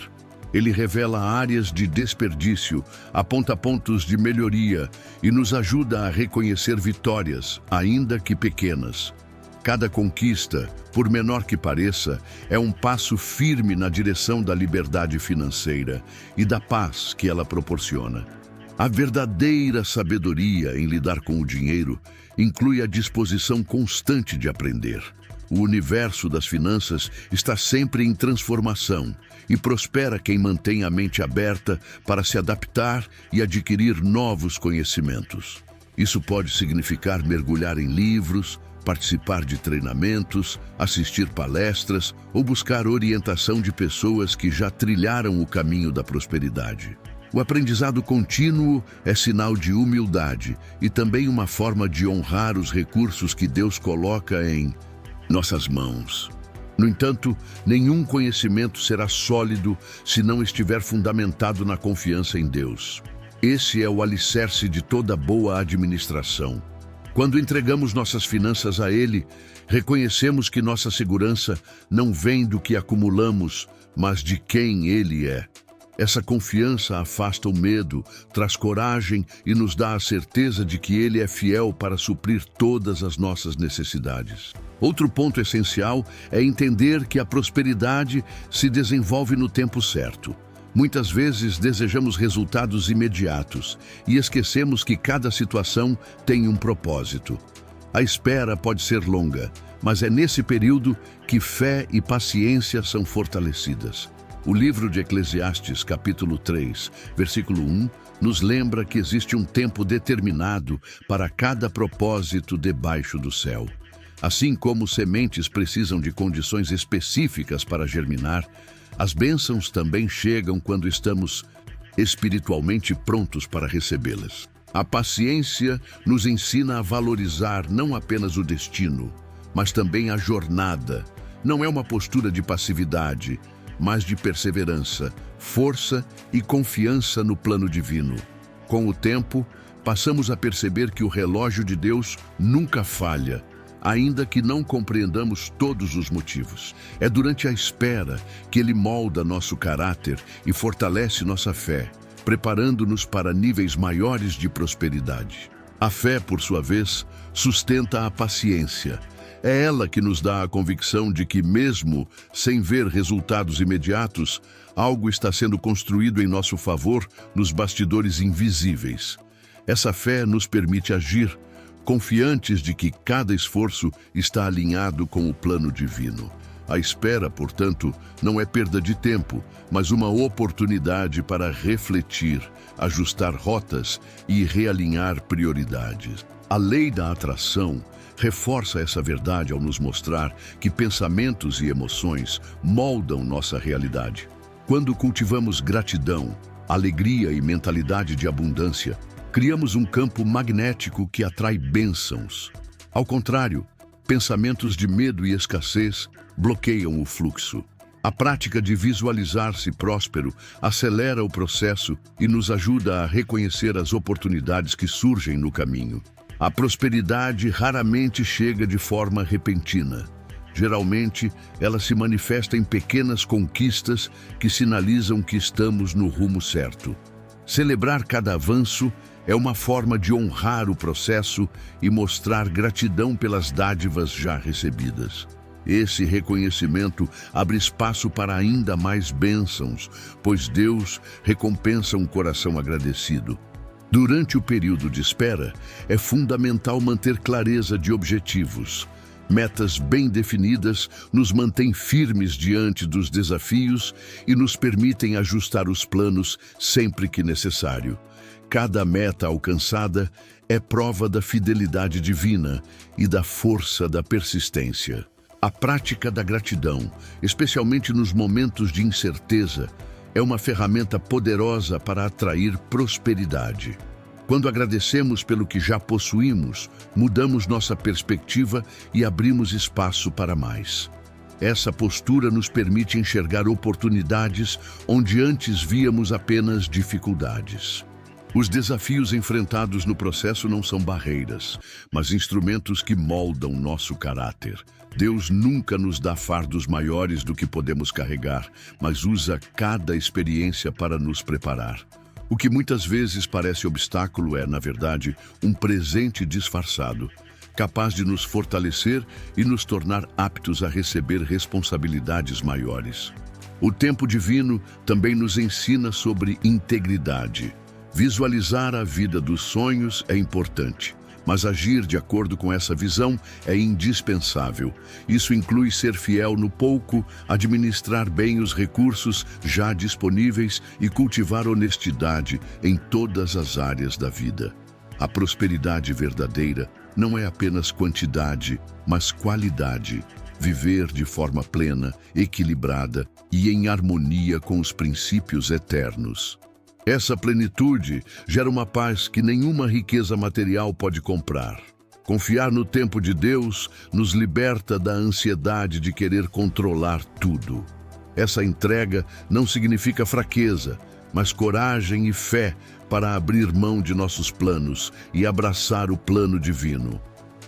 Ele revela áreas de desperdício, aponta pontos de melhoria e nos ajuda a reconhecer vitórias, ainda que pequenas. Cada conquista, por menor que pareça, é um passo firme na direção da liberdade financeira e da paz que ela proporciona. A verdadeira sabedoria em lidar com o dinheiro inclui a disposição constante de aprender. O universo das finanças está sempre em transformação e prospera quem mantém a mente aberta para se adaptar e adquirir novos conhecimentos. Isso pode significar mergulhar em livros, participar de treinamentos, assistir palestras ou buscar orientação de pessoas que já trilharam o caminho da prosperidade. O aprendizado contínuo é sinal de humildade e também uma forma de honrar os recursos que Deus coloca em nossas mãos. No entanto, nenhum conhecimento será sólido se não estiver fundamentado na confiança em Deus. Esse é o alicerce de toda boa administração. Quando entregamos nossas finanças a Ele, reconhecemos que nossa segurança não vem do que acumulamos, mas de quem Ele é. Essa confiança afasta o medo, traz coragem e nos dá a certeza de que Ele é fiel para suprir todas as nossas necessidades. Outro ponto essencial é entender que a prosperidade se desenvolve no tempo certo. Muitas vezes desejamos resultados imediatos e esquecemos que cada situação tem um propósito. A espera pode ser longa, mas é nesse período que fé e paciência são fortalecidas. O livro de Eclesiastes, capítulo 3, versículo 1, nos lembra que existe um tempo determinado para cada propósito debaixo do céu. Assim como sementes precisam de condições específicas para germinar, as bênçãos também chegam quando estamos espiritualmente prontos para recebê-las. A paciência nos ensina a valorizar não apenas o destino, mas também a jornada. Não é uma postura de passividade, mas de perseverança, força e confiança no plano divino. Com o tempo, passamos a perceber que o relógio de Deus nunca falha, ainda que não compreendamos todos os motivos. É durante a espera que Ele molda nosso caráter e fortalece nossa fé, preparando-nos para níveis maiores de prosperidade. A fé, por sua vez, sustenta a paciência. É ela que nos dá a convicção de que, mesmo sem ver resultados imediatos, algo está sendo construído em nosso favor nos bastidores invisíveis. Essa fé nos permite agir, confiantes de que cada esforço está alinhado com o plano divino. A espera, portanto, não é perda de tempo, mas uma oportunidade para refletir, ajustar rotas e realinhar prioridades. A lei da atração reforça essa verdade ao nos mostrar que pensamentos e emoções moldam nossa realidade. Quando cultivamos gratidão, alegria e mentalidade de abundância, criamos um campo magnético que atrai bênçãos. Ao contrário, pensamentos de medo e escassez bloqueiam o fluxo. A prática de visualizar-se próspero acelera o processo e nos ajuda a reconhecer as oportunidades que surgem no caminho. A prosperidade raramente chega de forma repentina. Geralmente, ela se manifesta em pequenas conquistas que sinalizam que estamos no rumo certo. Celebrar cada avanço é uma forma de honrar o processo e mostrar gratidão pelas dádivas já recebidas. Esse reconhecimento abre espaço para ainda mais bênçãos, pois Deus recompensa um coração agradecido. Durante o período de espera, é fundamental manter clareza de objetivos. Metas bem definidas nos mantêm firmes diante dos desafios e nos permitem ajustar os planos sempre que necessário. Cada meta alcançada é prova da fidelidade divina e da força da persistência. A prática da gratidão, especialmente nos momentos de incerteza, é uma ferramenta poderosa para atrair prosperidade. Quando agradecemos pelo que já possuímos, mudamos nossa perspectiva e abrimos espaço para mais. Essa postura nos permite enxergar oportunidades onde antes víamos apenas dificuldades. Os desafios enfrentados no processo não são barreiras, mas instrumentos que moldam nosso caráter. Deus nunca nos dá fardos maiores do que podemos carregar, mas usa cada experiência para nos preparar. O que muitas vezes parece obstáculo é, na verdade, um presente disfarçado, capaz de nos fortalecer e nos tornar aptos a receber responsabilidades maiores. O tempo divino também nos ensina sobre integridade. Visualizar a vida dos sonhos é importante, mas agir de acordo com essa visão é indispensável. Isso inclui ser fiel no pouco, administrar bem os recursos já disponíveis e cultivar honestidade em todas as áreas da vida. A prosperidade verdadeira não é apenas quantidade, mas qualidade. Viver de forma plena, equilibrada e em harmonia com os princípios eternos. Essa plenitude gera uma paz que nenhuma riqueza material pode comprar. Confiar no tempo de Deus nos liberta da ansiedade de querer controlar tudo. Essa entrega não significa fraqueza, mas coragem e fé para abrir mão de nossos planos e abraçar o plano divino.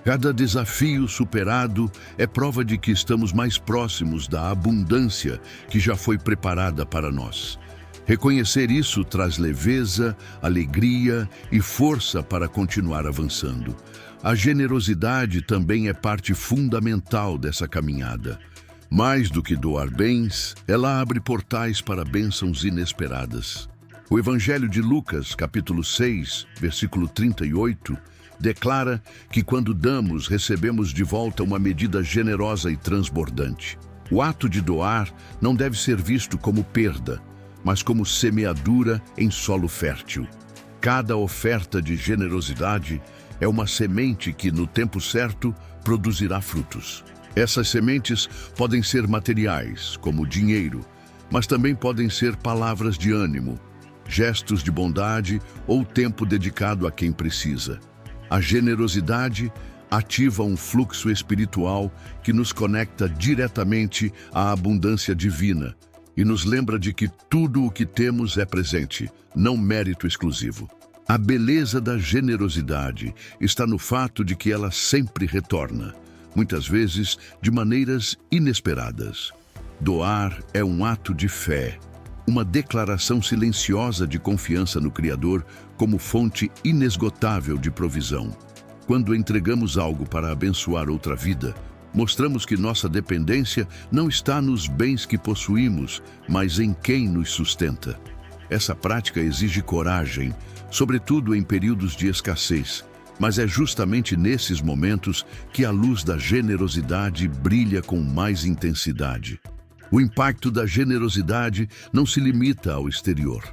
Cada desafio superado é prova de que estamos mais próximos da abundância que já foi preparada para nós. Reconhecer isso traz leveza, alegria e força para continuar avançando. A generosidade também é parte fundamental dessa caminhada. Mais do que doar bens, ela abre portais para bênçãos inesperadas. O Evangelho de Lucas, capítulo 6, versículo 38, declara que quando damos, recebemos de volta uma medida generosa e transbordante. O ato de doar não deve ser visto como perda, mas como semeadura em solo fértil. Cada oferta de generosidade é uma semente que, no tempo certo, produzirá frutos. Essas sementes podem ser materiais, como dinheiro, mas também podem ser palavras de ânimo, gestos de bondade ou tempo dedicado a quem precisa. A generosidade ativa um fluxo espiritual que nos conecta diretamente à abundância divina e nos lembra de que tudo o que temos é presente, não mérito exclusivo. A beleza da generosidade está no fato de que ela sempre retorna, muitas vezes de maneiras inesperadas. Doar é um ato de fé, uma declaração silenciosa de confiança no Criador como fonte inesgotável de provisão. Quando entregamos algo para abençoar outra vida, mostramos que nossa dependência não está nos bens que possuímos, mas em quem nos sustenta. Essa prática exige coragem, sobretudo em períodos de escassez, mas é justamente nesses momentos que a luz da generosidade brilha com mais intensidade. O impacto da generosidade não se limita ao exterior.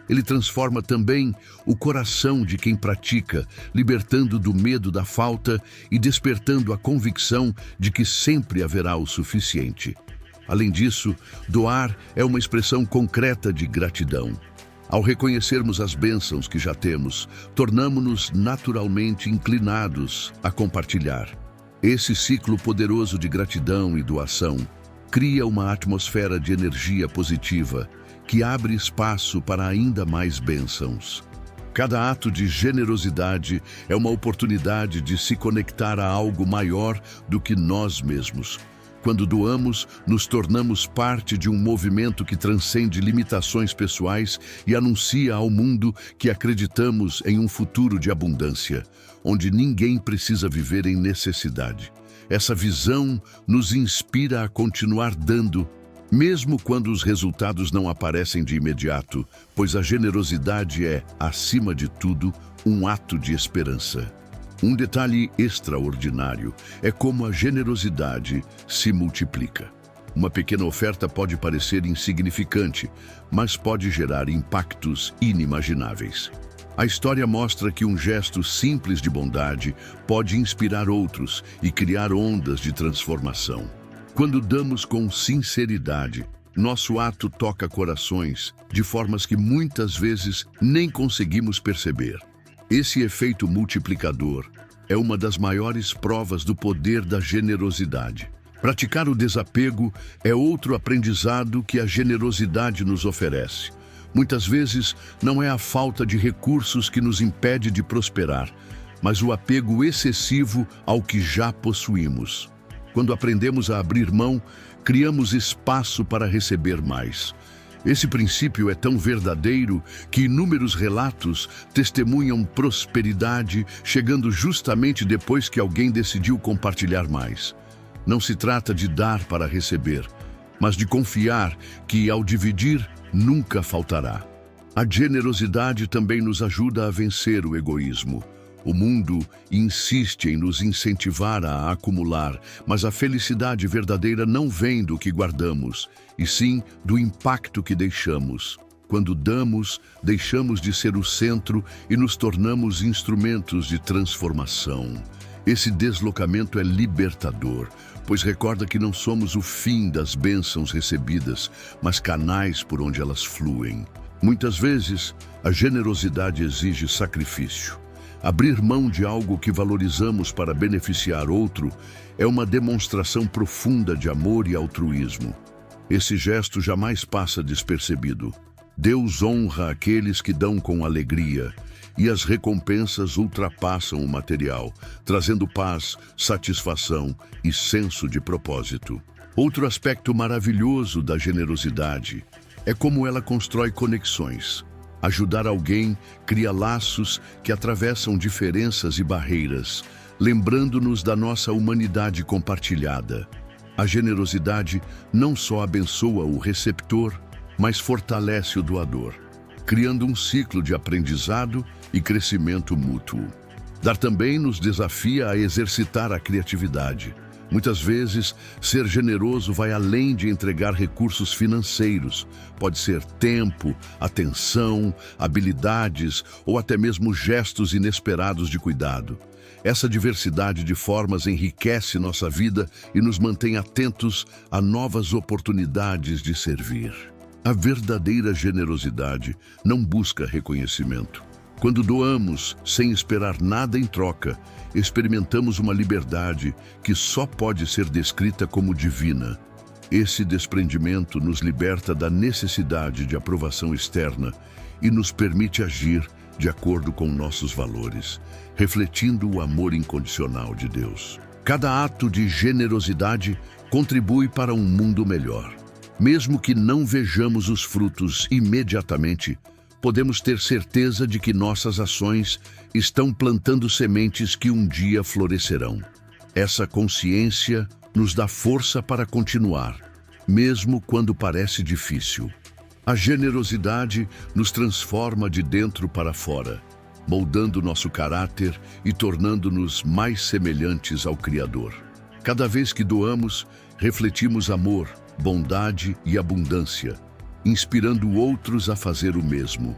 Ele transforma também o coração de quem pratica, libertando do medo da falta e despertando a convicção de que sempre haverá o suficiente. Além disso, doar é uma expressão concreta de gratidão. Ao reconhecermos as bênçãos que já temos, tornamo-nos naturalmente inclinados a compartilhar. Esse ciclo poderoso de gratidão e doação cria uma atmosfera de energia positiva que abre espaço para ainda mais bênçãos. Cada ato de generosidade é uma oportunidade de se conectar a algo maior do que nós mesmos. Quando doamos, nos tornamos parte de um movimento que transcende limitações pessoais e anuncia ao mundo que acreditamos em um futuro de abundância, onde ninguém precisa viver em necessidade. Essa visão nos inspira a continuar dando, mesmo quando os resultados não aparecem de imediato, pois a generosidade é, acima de tudo, um ato de esperança. Um detalhe extraordinário é como a generosidade se multiplica. Uma pequena oferta pode parecer insignificante, mas pode gerar impactos inimagináveis. A história mostra que um gesto simples de bondade pode inspirar outros e criar ondas de transformação. Quando damos com sinceridade, nosso ato toca corações de formas que muitas vezes nem conseguimos perceber. Esse efeito multiplicador é uma das maiores provas do poder da generosidade. Praticar o desapego é outro aprendizado que a generosidade nos oferece. Muitas vezes, não é a falta de recursos que nos impede de prosperar, mas o apego excessivo ao que já possuímos. Quando aprendemos a abrir mão, criamos espaço para receber mais. Esse princípio é tão verdadeiro que inúmeros relatos testemunham prosperidade chegando justamente depois que alguém decidiu compartilhar mais. Não se trata de dar para receber, mas de confiar que, ao dividir, nunca faltará. A generosidade também nos ajuda a vencer o egoísmo. O mundo insiste em nos incentivar a acumular, mas a felicidade verdadeira não vem do que guardamos, e sim do impacto que deixamos. Quando damos, deixamos de ser o centro e nos tornamos instrumentos de transformação. Esse deslocamento é libertador, pois recorda que não somos o fim das bênçãos recebidas, mas canais por onde elas fluem. Muitas vezes, a generosidade exige sacrifício. Abrir mão de algo que valorizamos para beneficiar outro é uma demonstração profunda de amor e altruísmo. Esse gesto jamais passa despercebido. Deus honra aqueles que dão com alegria, e as recompensas ultrapassam o material, trazendo paz, satisfação e senso de propósito. Outro aspecto maravilhoso da generosidade é como ela constrói conexões. Ajudar alguém cria laços que atravessam diferenças e barreiras, lembrando-nos da nossa humanidade compartilhada. A generosidade não só abençoa o receptor, mas fortalece o doador, criando um ciclo de aprendizado e crescimento mútuo. Dar também nos desafia a exercitar a criatividade. Muitas vezes, ser generoso vai além de entregar recursos financeiros. Pode ser tempo, atenção, habilidades ou até mesmo gestos inesperados de cuidado. Essa diversidade de formas enriquece nossa vida e nos mantém atentos a novas oportunidades de servir. A verdadeira generosidade não busca reconhecimento. Quando doamos sem esperar nada em troca, experimentamos uma liberdade que só pode ser descrita como divina. Esse desprendimento nos liberta da necessidade de aprovação externa e nos permite agir de acordo com nossos valores, refletindo o amor incondicional de Deus. Cada ato de generosidade contribui para um mundo melhor. Mesmo que não vejamos os frutos imediatamente, podemos ter certeza de que nossas ações estão plantando sementes que um dia florescerão. Essa consciência nos dá força para continuar, mesmo quando parece difícil. A generosidade nos transforma de dentro para fora, moldando nosso caráter e tornando-nos mais semelhantes ao Criador. Cada vez que doamos, refletimos amor, bondade e abundância, inspirando outros a fazer o mesmo.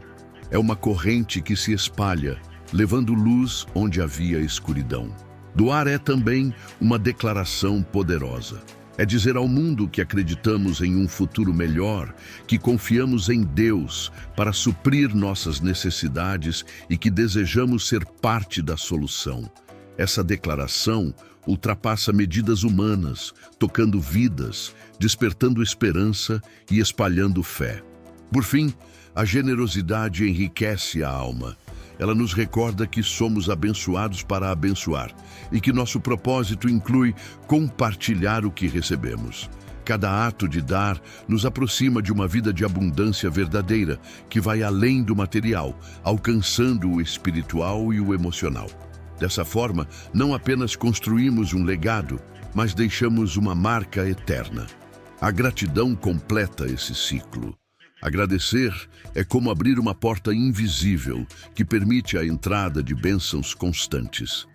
É uma corrente que se espalha, levando luz onde havia escuridão. Doar é também uma declaração poderosa. É dizer ao mundo que acreditamos em um futuro melhor, que confiamos em Deus para suprir nossas necessidades e que desejamos ser parte da solução. Essa declaração ultrapassa medidas humanas, tocando vidas, despertando esperança e espalhando fé. Por fim, a generosidade enriquece a alma. Ela nos recorda que somos abençoados para abençoar e que nosso propósito inclui compartilhar o que recebemos. Cada ato de dar nos aproxima de uma vida de abundância verdadeira que vai além do material, alcançando o espiritual e o emocional. Dessa forma, não apenas construímos um legado, mas deixamos uma marca eterna. A gratidão completa esse ciclo. Agradecer é como abrir uma porta invisível que permite a entrada de bênçãos constantes.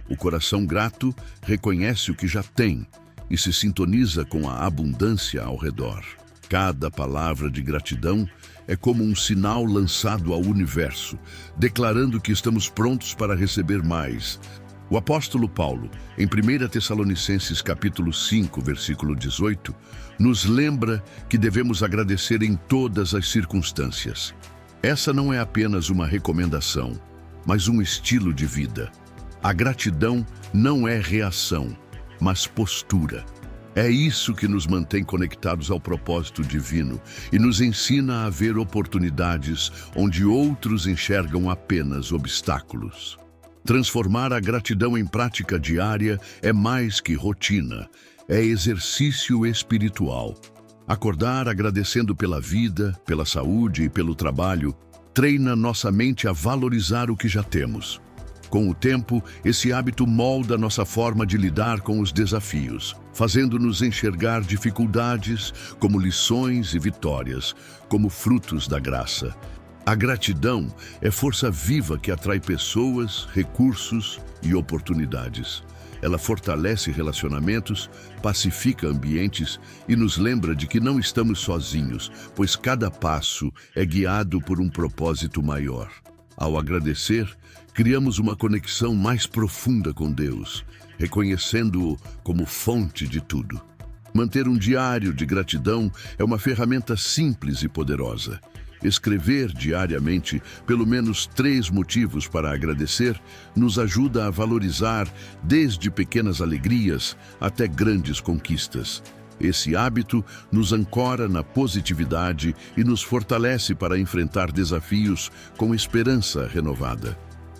O coração grato reconhece o que já tem e se sintoniza com a abundância ao redor. Cada palavra de gratidão é como um sinal lançado ao universo, declarando que estamos prontos para receber mais. O apóstolo Paulo, em 1 Tessalonicenses capítulo 5, versículo 18, nos lembra que devemos agradecer em todas as circunstâncias. Essa não é apenas uma recomendação, mas um estilo de vida. A gratidão não é reação, mas postura. É isso que nos mantém conectados ao propósito divino e nos ensina a ver oportunidades onde outros enxergam apenas obstáculos. Transformar a gratidão em prática diária é mais que rotina, é exercício espiritual. Acordar agradecendo pela vida, pela saúde e pelo trabalho treina nossa mente a valorizar o que já temos. Com o tempo, esse hábito molda nossa forma de lidar com os desafios, fazendo-nos enxergar dificuldades como lições e vitórias, como frutos da graça. A gratidão é força viva que atrai pessoas, recursos e oportunidades. Ela fortalece relacionamentos, pacifica ambientes e nos lembra de que não estamos sozinhos, pois cada passo é guiado por um propósito maior. Ao agradecer, criamos uma conexão mais profunda com Deus, reconhecendo-o como fonte de tudo. Manter um diário de gratidão é uma ferramenta simples e poderosa. Escrever diariamente pelo menos 3 motivos para agradecer nos ajuda a valorizar desde pequenas alegrias até grandes conquistas. Esse hábito nos ancora na positividade e nos fortalece para enfrentar desafios com esperança renovada.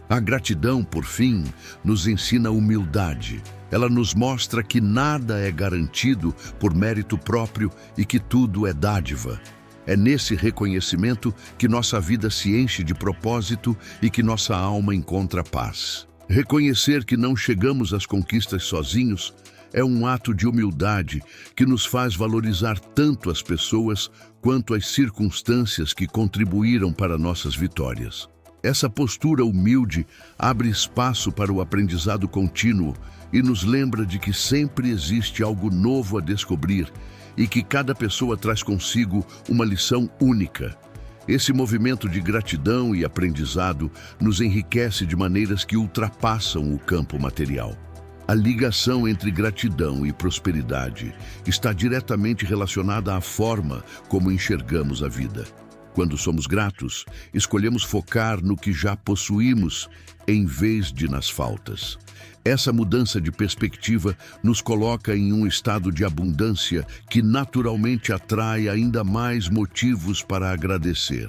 A gratidão, por fim, nos ensina humildade. Ela nos mostra que nada é garantido por mérito próprio e que tudo é dádiva. É nesse reconhecimento que nossa vida se enche de propósito e que nossa alma encontra paz. Reconhecer que não chegamos às conquistas sozinhos é um ato de humildade que nos faz valorizar tanto as pessoas quanto as circunstâncias que contribuíram para nossas vitórias. Essa postura humilde abre espaço para o aprendizado contínuo e nos lembra de que sempre existe algo novo a descobrir e que cada pessoa traz consigo uma lição única. Esse movimento de gratidão e aprendizado nos enriquece de maneiras que ultrapassam o campo material. A ligação entre gratidão e prosperidade está diretamente relacionada à forma como enxergamos a vida. Quando somos gratos, escolhemos focar no que já possuímos em vez de nas faltas. Essa mudança de perspectiva nos coloca em um estado de abundância que naturalmente atrai ainda mais motivos para agradecer.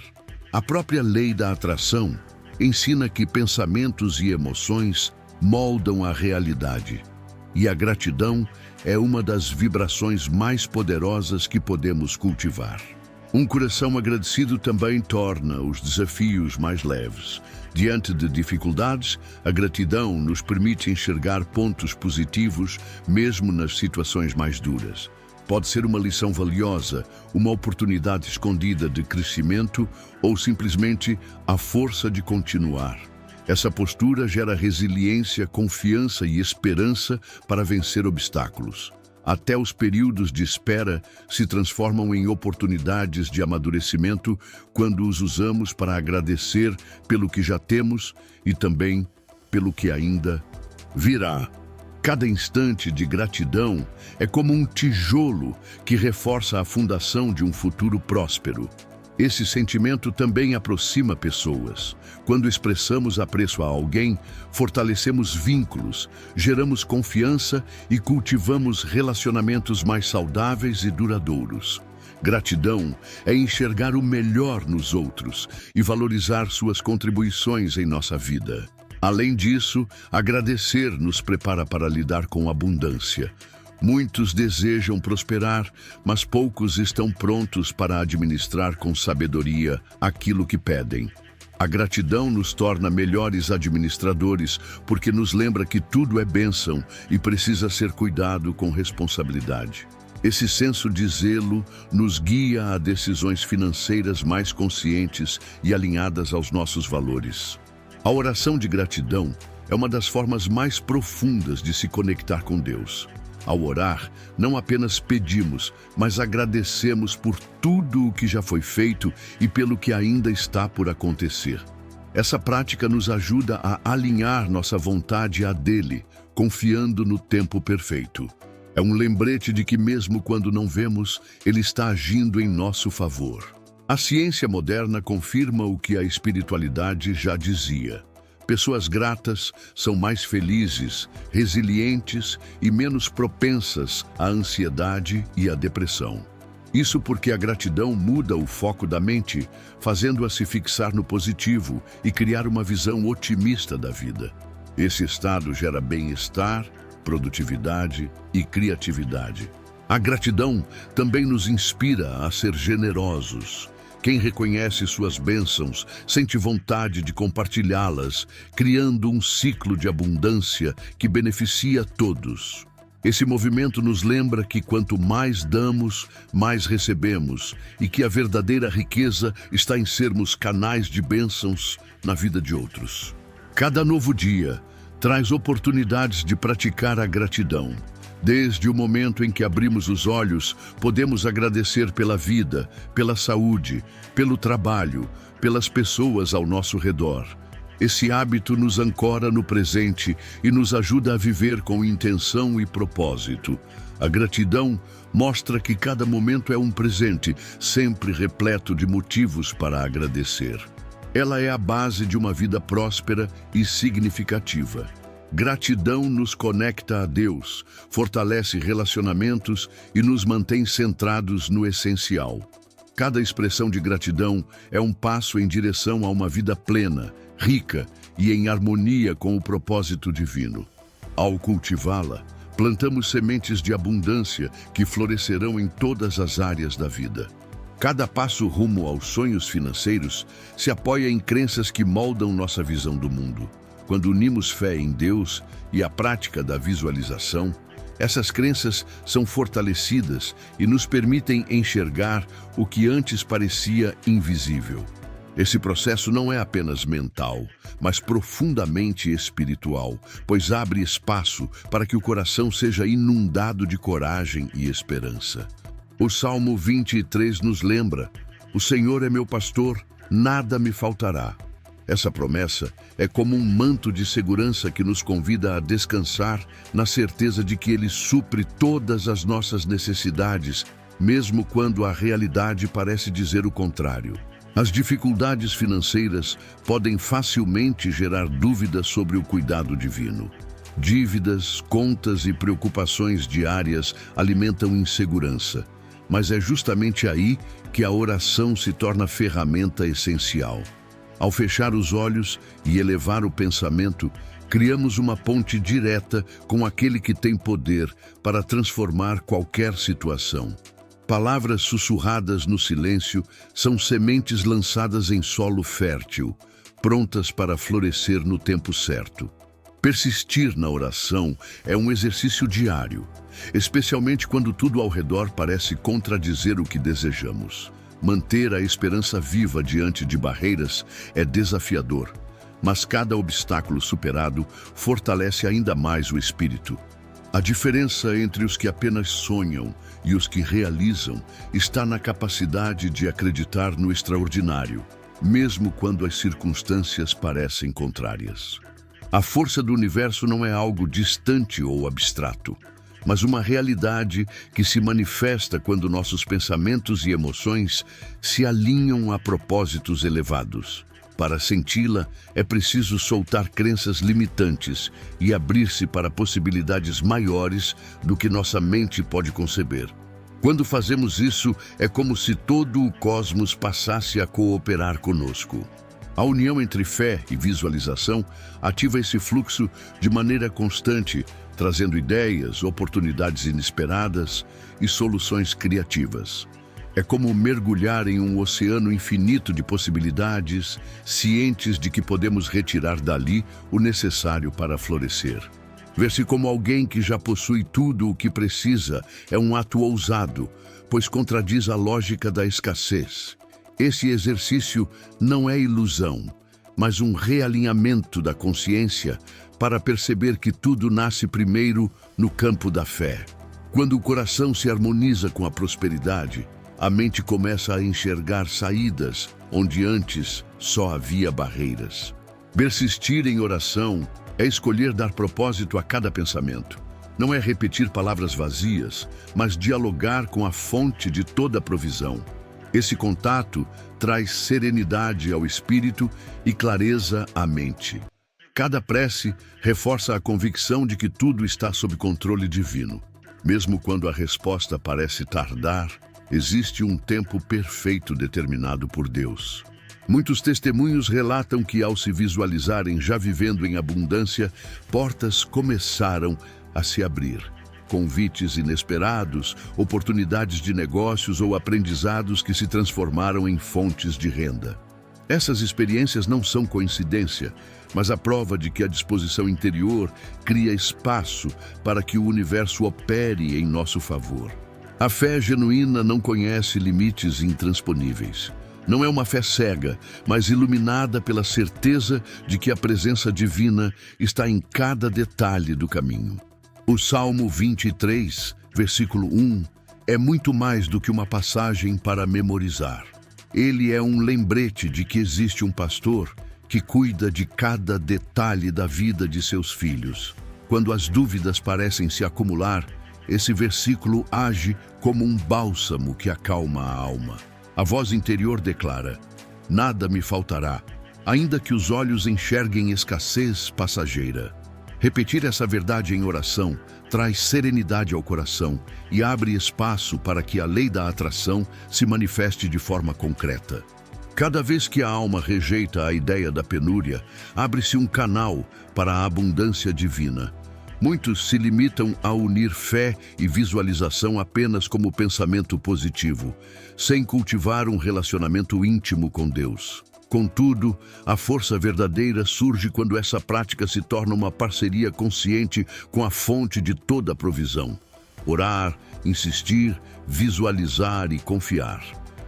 A própria lei da atração ensina que pensamentos e emoções moldam a realidade. E a gratidão é uma das vibrações mais poderosas que podemos cultivar. Um coração agradecido também torna os desafios mais leves. Diante de dificuldades, a gratidão nos permite enxergar pontos positivos, mesmo nas situações mais duras. Pode ser uma lição valiosa, uma oportunidade escondida de crescimento ou simplesmente a força de continuar. Essa postura gera resiliência, confiança e esperança para vencer obstáculos. Até os períodos de espera se transformam em oportunidades de amadurecimento quando os usamos para agradecer pelo que já temos e também pelo que ainda virá. Cada instante de gratidão é como um tijolo que reforça a fundação de um futuro próspero. Esse sentimento também aproxima pessoas. Quando expressamos apreço a alguém, fortalecemos vínculos, geramos confiança e cultivamos relacionamentos mais saudáveis e duradouros. Gratidão é enxergar o melhor nos outros e valorizar suas contribuições em nossa vida. Além disso, agradecer nos prepara para lidar com abundância. Muitos desejam prosperar, mas poucos estão prontos para administrar com sabedoria aquilo que pedem. A gratidão nos torna melhores administradores porque nos lembra que tudo é bênção e precisa ser cuidado com responsabilidade. Esse senso de zelo nos guia a decisões financeiras mais conscientes e alinhadas aos nossos valores. A oração de gratidão é uma das formas mais profundas de se conectar com Deus. Ao orar, não apenas pedimos, mas agradecemos por tudo o que já foi feito e pelo que ainda está por acontecer. Essa prática nos ajuda a alinhar nossa vontade à dele, confiando no tempo perfeito. É um lembrete de que mesmo quando não vemos, ele está agindo em nosso favor. A ciência moderna confirma o que a espiritualidade já dizia. Pessoas gratas são mais felizes, resilientes e menos propensas à ansiedade e à depressão. Isso porque a gratidão muda o foco da mente, fazendo-a se fixar no positivo e criar uma visão otimista da vida. Esse estado gera bem-estar, produtividade e criatividade. A gratidão também nos inspira a ser generosos. Quem reconhece suas bênçãos sente vontade de compartilhá-las, criando um ciclo de abundância que beneficia todos. Esse movimento nos lembra que quanto mais damos, mais recebemos, e que a verdadeira riqueza está em sermos canais de bênçãos na vida de outros. Cada novo dia traz oportunidades de praticar a gratidão. Desde o momento em que abrimos os olhos, podemos agradecer pela vida, pela saúde, pelo trabalho, pelas pessoas ao nosso redor. Esse hábito nos ancora no presente e nos ajuda a viver com intenção e propósito. A gratidão mostra que cada momento é um presente, sempre repleto de motivos para agradecer. Ela é a base de uma vida próspera e significativa. Gratidão nos conecta a Deus, fortalece relacionamentos e nos mantém centrados no essencial. Cada expressão de gratidão é um passo em direção a uma vida plena, rica e em harmonia com o propósito divino. Ao cultivá-la, plantamos sementes de abundância que florescerão em todas as áreas da vida. Cada passo rumo aos sonhos financeiros se apoia em crenças que moldam nossa visão do mundo. Quando unimos fé em Deus e a prática da visualização, essas crenças são fortalecidas e nos permitem enxergar o que antes parecia invisível. Esse processo não é apenas mental, mas profundamente espiritual, pois abre espaço para que o coração seja inundado de coragem e esperança. O Salmo 23 nos lembra: "O Senhor é meu pastor, nada me faltará." Essa promessa é como um manto de segurança que nos convida a descansar na certeza de que Ele supre todas as nossas necessidades, mesmo quando a realidade parece dizer o contrário. As dificuldades financeiras podem facilmente gerar dúvidas sobre o cuidado divino. Dívidas, contas e preocupações diárias alimentam insegurança, mas é justamente aí que a oração se torna ferramenta essencial. Ao fechar os olhos e elevar o pensamento, criamos uma ponte direta com aquele que tem poder para transformar qualquer situação. Palavras sussurradas no silêncio são sementes lançadas em solo fértil, prontas para florescer no tempo certo. Persistir na oração é um exercício diário, especialmente quando tudo ao redor parece contradizer o que desejamos. Manter a esperança viva diante de barreiras é desafiador, mas cada obstáculo superado fortalece ainda mais o espírito. A diferença entre os que apenas sonham e os que realizam está na capacidade de acreditar no extraordinário, mesmo quando as circunstâncias parecem contrárias. A força do universo não é algo distante ou abstrato, mas uma realidade que se manifesta quando nossos pensamentos e emoções se alinham a propósitos elevados. Para senti-la, é preciso soltar crenças limitantes e abrir-se para possibilidades maiores do que nossa mente pode conceber. Quando fazemos isso, é como se todo o cosmos passasse a cooperar conosco. A união entre fé e visualização ativa esse fluxo de maneira constante, trazendo ideias, oportunidades inesperadas e soluções criativas. É como mergulhar em um oceano infinito de possibilidades, cientes de que podemos retirar dali o necessário para florescer. Ver-se como alguém que já possui tudo o que precisa é um ato ousado, pois contradiz a lógica da escassez. Esse exercício não é ilusão, mas um realinhamento da consciência para perceber que tudo nasce primeiro no campo da fé. Quando o coração se harmoniza com a prosperidade, a mente começa a enxergar saídas onde antes só havia barreiras. Persistir em oração é escolher dar propósito a cada pensamento. Não é repetir palavras vazias, mas dialogar com a fonte de toda a provisão. Esse contato traz serenidade ao espírito e clareza à mente. Cada prece reforça a convicção de que tudo está sob controle divino. Mesmo quando a resposta parece tardar, existe um tempo perfeito determinado por Deus. Muitos testemunhos relatam que, ao se visualizarem já vivendo em abundância, portas começaram a se abrir. Convites inesperados, oportunidades de negócios ou aprendizados que se transformaram em fontes de renda. Essas experiências não são coincidência, mas a prova de que a disposição interior cria espaço para que o universo opere em nosso favor. A fé genuína não conhece limites intransponíveis. Não é uma fé cega, mas iluminada pela certeza de que a presença divina está em cada detalhe do caminho. O Salmo 23, versículo 1, é muito mais do que uma passagem para memorizar. Ele é um lembrete de que existe um pastor que cuida de cada detalhe da vida de seus filhos. Quando as dúvidas parecem se acumular, esse versículo age como um bálsamo que acalma a alma. A voz interior declara: nada me faltará, ainda que os olhos enxerguem escassez passageira. Repetir essa verdade em oração traz serenidade ao coração e abre espaço para que a lei da atração se manifeste de forma concreta. Cada vez que a alma rejeita a ideia da penúria, abre-se um canal para a abundância divina. Muitos se limitam a unir fé e visualização apenas como pensamento positivo, sem cultivar um relacionamento íntimo com Deus. Contudo, a força verdadeira surge quando essa prática se torna uma parceria consciente com a fonte de toda a provisão. Orar, insistir, visualizar e confiar.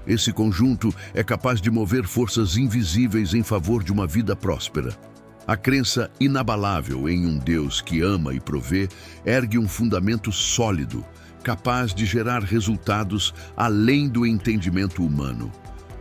Esse conjunto é capaz de mover forças invisíveis em favor de uma vida próspera. A crença inabalável em um Deus que ama e provê ergue um fundamento sólido, capaz de gerar resultados além do entendimento humano.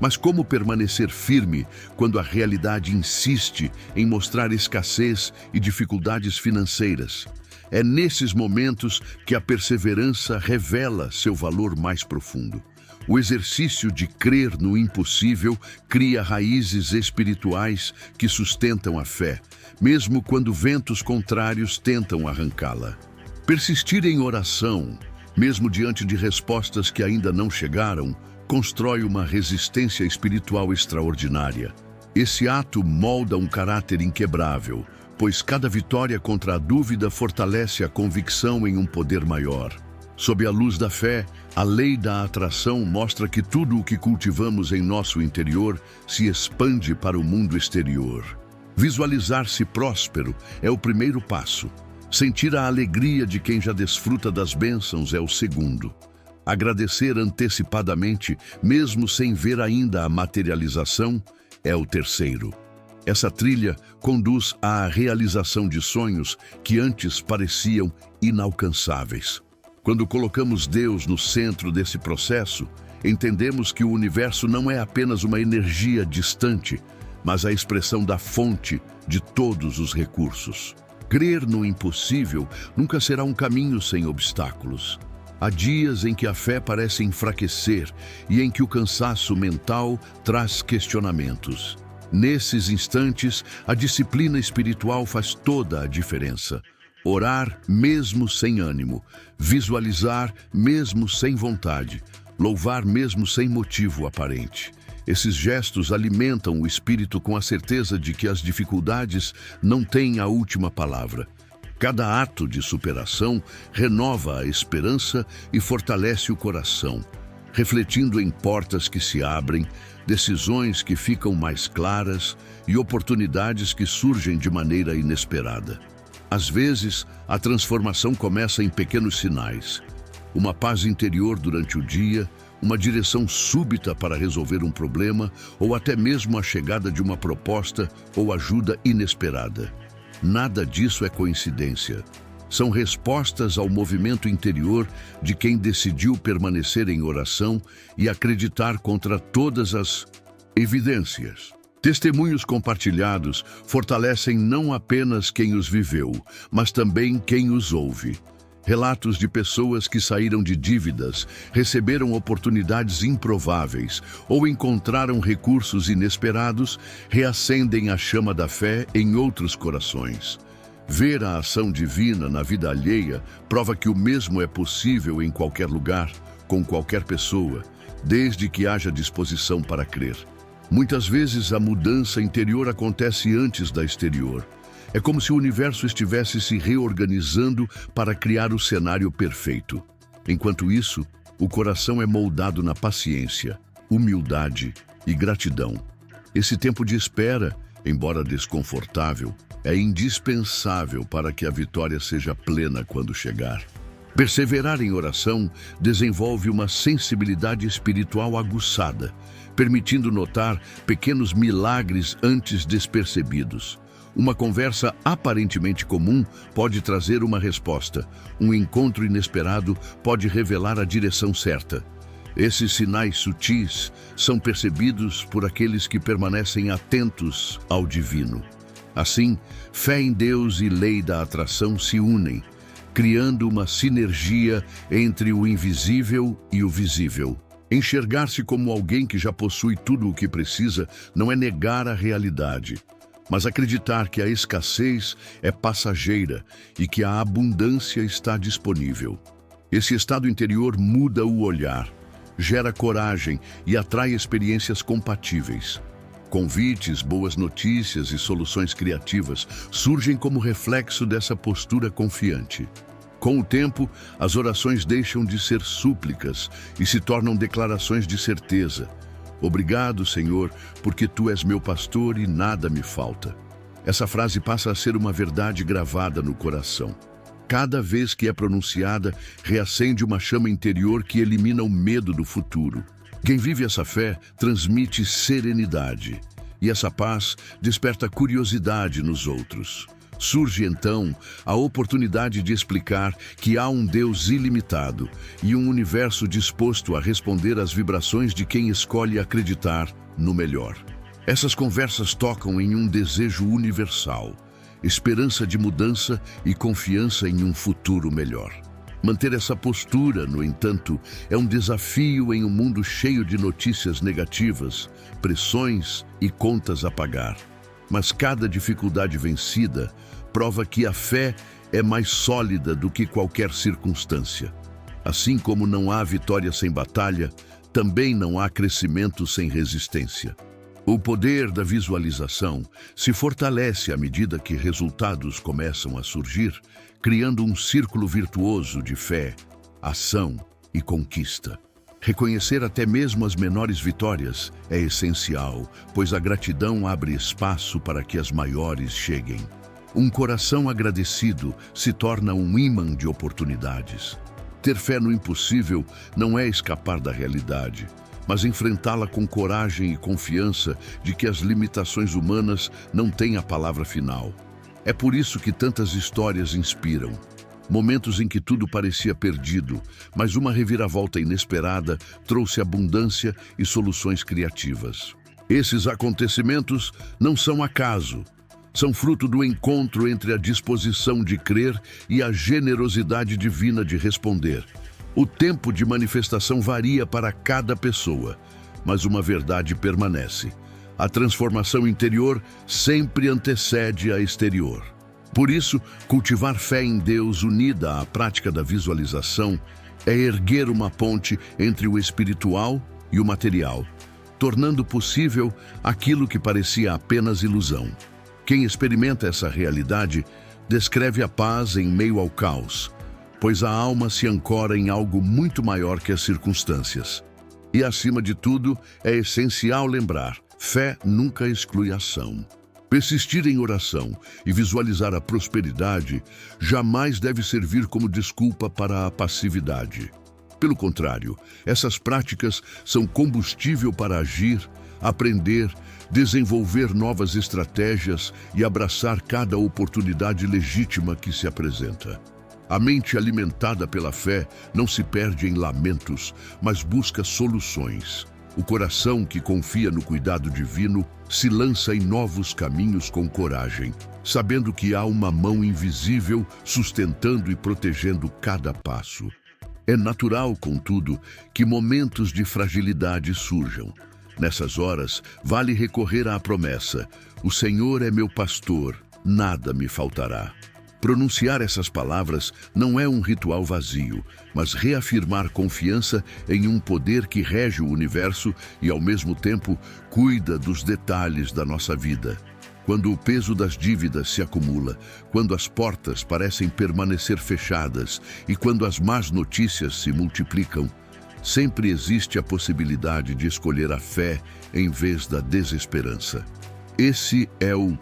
Mas como permanecer firme quando a realidade insiste em mostrar escassez e dificuldades financeiras? É nesses momentos que a perseverança revela seu valor mais profundo. O exercício de crer no impossível cria raízes espirituais que sustentam a fé, mesmo quando ventos contrários tentam arrancá-la. Persistir em oração, mesmo diante de respostas que ainda não chegaram, constrói uma resistência espiritual extraordinária. Esse ato molda um caráter inquebrável, pois cada vitória contra a dúvida fortalece a convicção em um poder maior. Sob a luz da fé, a lei da atração mostra que tudo o que cultivamos em nosso interior se expande para o mundo exterior. Visualizar-se próspero é o primeiro passo. Sentir a alegria de quem já desfruta das bênçãos é o segundo. Agradecer antecipadamente, mesmo sem ver ainda a materialização, é o terceiro. Essa trilha conduz à realização de sonhos que antes pareciam inalcançáveis. Quando colocamos Deus no centro desse processo, entendemos que o universo não é apenas uma energia distante, mas a expressão da fonte de todos os recursos. Crer no impossível nunca será um caminho sem obstáculos. Há dias em que a fé parece enfraquecer e em que o cansaço mental traz questionamentos. Nesses instantes, a disciplina espiritual faz toda a diferença. Orar mesmo sem ânimo, visualizar mesmo sem vontade, louvar mesmo sem motivo aparente. Esses gestos alimentam o espírito com a certeza de que as dificuldades não têm a última palavra. Cada ato de superação renova a esperança e fortalece o coração, refletindo em portas que se abrem, decisões que ficam mais claras e oportunidades que surgem de maneira inesperada. Às vezes, a transformação começa em pequenos sinais. Uma paz interior durante o dia, uma direção súbita para resolver um problema ou até mesmo a chegada de uma proposta ou ajuda inesperada. Nada disso é coincidência. São respostas ao movimento interior de quem decidiu permanecer em oração e acreditar contra todas as evidências. Testemunhos compartilhados fortalecem não apenas quem os viveu, mas também quem os ouve. Relatos de pessoas que saíram de dívidas, receberam oportunidades improváveis ou encontraram recursos inesperados, reacendem a chama da fé em outros corações. Ver a ação divina na vida alheia prova que o mesmo é possível em qualquer lugar, com qualquer pessoa, desde que haja disposição para crer. Muitas vezes a mudança interior acontece antes da exterior. É como se o universo estivesse se reorganizando para criar o cenário perfeito. Enquanto isso, o coração é moldado na paciência, humildade e gratidão. Esse tempo de espera, embora desconfortável, é indispensável para que a vitória seja plena quando chegar. Perseverar em oração desenvolve uma sensibilidade espiritual aguçada, permitindo notar pequenos milagres antes despercebidos. Uma conversa aparentemente comum pode trazer uma resposta. Um encontro inesperado pode revelar a direção certa. Esses sinais sutis são percebidos por aqueles que permanecem atentos ao divino. Assim, fé em Deus e lei da atração se unem, criando uma sinergia entre o invisível e o visível. Enxergar-se como alguém que já possui tudo o que precisa não é negar a realidade, mas acreditar que a escassez é passageira e que a abundância está disponível. Esse estado interior muda o olhar, gera coragem e atrai experiências compatíveis. Convites, boas notícias e soluções criativas surgem como reflexo dessa postura confiante. Com o tempo, as orações deixam de ser súplicas e se tornam declarações de certeza. Obrigado, Senhor, porque Tu és meu pastor e nada me falta. Essa frase passa a ser uma verdade gravada no coração. Cada vez que é pronunciada, reacende uma chama interior que elimina o medo do futuro. Quem vive essa fé transmite serenidade, e essa paz desperta curiosidade nos outros. Surge, então, a oportunidade de explicar que há um Deus ilimitado e um universo disposto a responder às vibrações de quem escolhe acreditar no melhor. Essas conversas tocam em um desejo universal, esperança de mudança e confiança em um futuro melhor. Manter essa postura, no entanto, é um desafio em um mundo cheio de notícias negativas, pressões e contas a pagar. Mas cada dificuldade vencida prova que a fé é mais sólida do que qualquer circunstância. Assim como não há vitória sem batalha, também não há crescimento sem resistência. O poder da visualização se fortalece à medida que resultados começam a surgir, criando um círculo virtuoso de fé, ação e conquista. Reconhecer até mesmo as menores vitórias é essencial, pois a gratidão abre espaço para que as maiores cheguem. Um coração agradecido se torna um ímã de oportunidades. Ter fé no impossível não é escapar da realidade, mas enfrentá-la com coragem e confiança de que as limitações humanas não têm a palavra final. É por isso que tantas histórias inspiram. Momentos em que tudo parecia perdido, mas uma reviravolta inesperada trouxe abundância e soluções criativas. Esses acontecimentos não são acaso, são fruto do encontro entre a disposição de crer e a generosidade divina de responder. O tempo de manifestação varia para cada pessoa, mas uma verdade permanece. A transformação interior sempre antecede a exterior. Por isso, cultivar fé em Deus unida à prática da visualização é erguer uma ponte entre o espiritual e o material, tornando possível aquilo que parecia apenas ilusão. Quem experimenta essa realidade descreve a paz em meio ao caos, pois a alma se ancora em algo muito maior que as circunstâncias. E, acima de tudo, é essencial lembrar: fé nunca exclui ação. Persistir em oração e visualizar a prosperidade jamais deve servir como desculpa para a passividade. Pelo contrário, essas práticas são combustível para agir, aprender, desenvolver novas estratégias e abraçar cada oportunidade legítima que se apresenta. A mente alimentada pela fé não se perde em lamentos, mas busca soluções. O coração que confia no cuidado divino se lança em novos caminhos com coragem, sabendo que há uma mão invisível sustentando e protegendo cada passo. É natural, contudo, que momentos de fragilidade surjam. Nessas horas, vale recorrer à promessa: o Senhor é meu pastor, nada me faltará. Pronunciar essas palavras não é um ritual vazio, mas reafirmar confiança em um poder que rege o universo e, ao mesmo tempo, cuida dos detalhes da nossa vida. Quando o peso das dívidas se acumula, quando as portas parecem permanecer fechadas e quando as más notícias se multiplicam, sempre existe a possibilidade de escolher a fé em vez da desesperança. Esse é o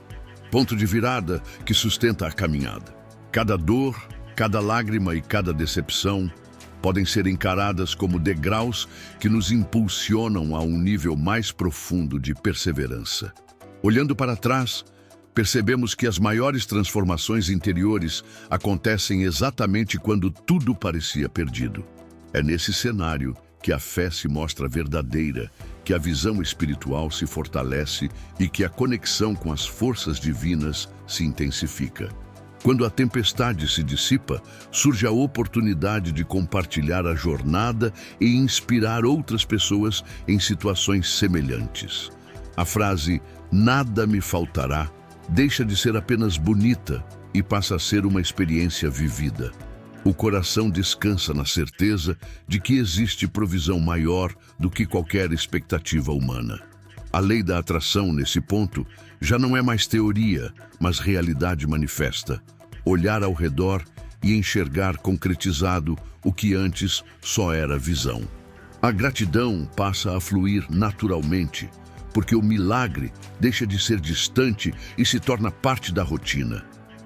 ponto de virada que sustenta a caminhada. Cada dor, cada lágrima e cada decepção podem ser encaradas como degraus que nos impulsionam a um nível mais profundo de perseverança. Olhando para trás, percebemos que as maiores transformações interiores acontecem exatamente quando tudo parecia perdido. É nesse cenário que a fé se mostra verdadeira, que a visão espiritual se fortalece e que a conexão com as forças divinas se intensifica. Quando a tempestade se dissipa, surge a oportunidade de compartilhar a jornada e inspirar outras pessoas em situações semelhantes. A frase "nada me faltará" deixa de ser apenas bonita e passa a ser uma experiência vivida. O coração descansa na certeza de que existe provisão maior do que qualquer expectativa humana. A lei da atração, nesse ponto, já não é mais teoria, mas realidade manifesta. Olhar ao redor e enxergar concretizado o que antes só era visão. A gratidão passa a fluir naturalmente, porque o milagre deixa de ser distante e se torna parte da rotina.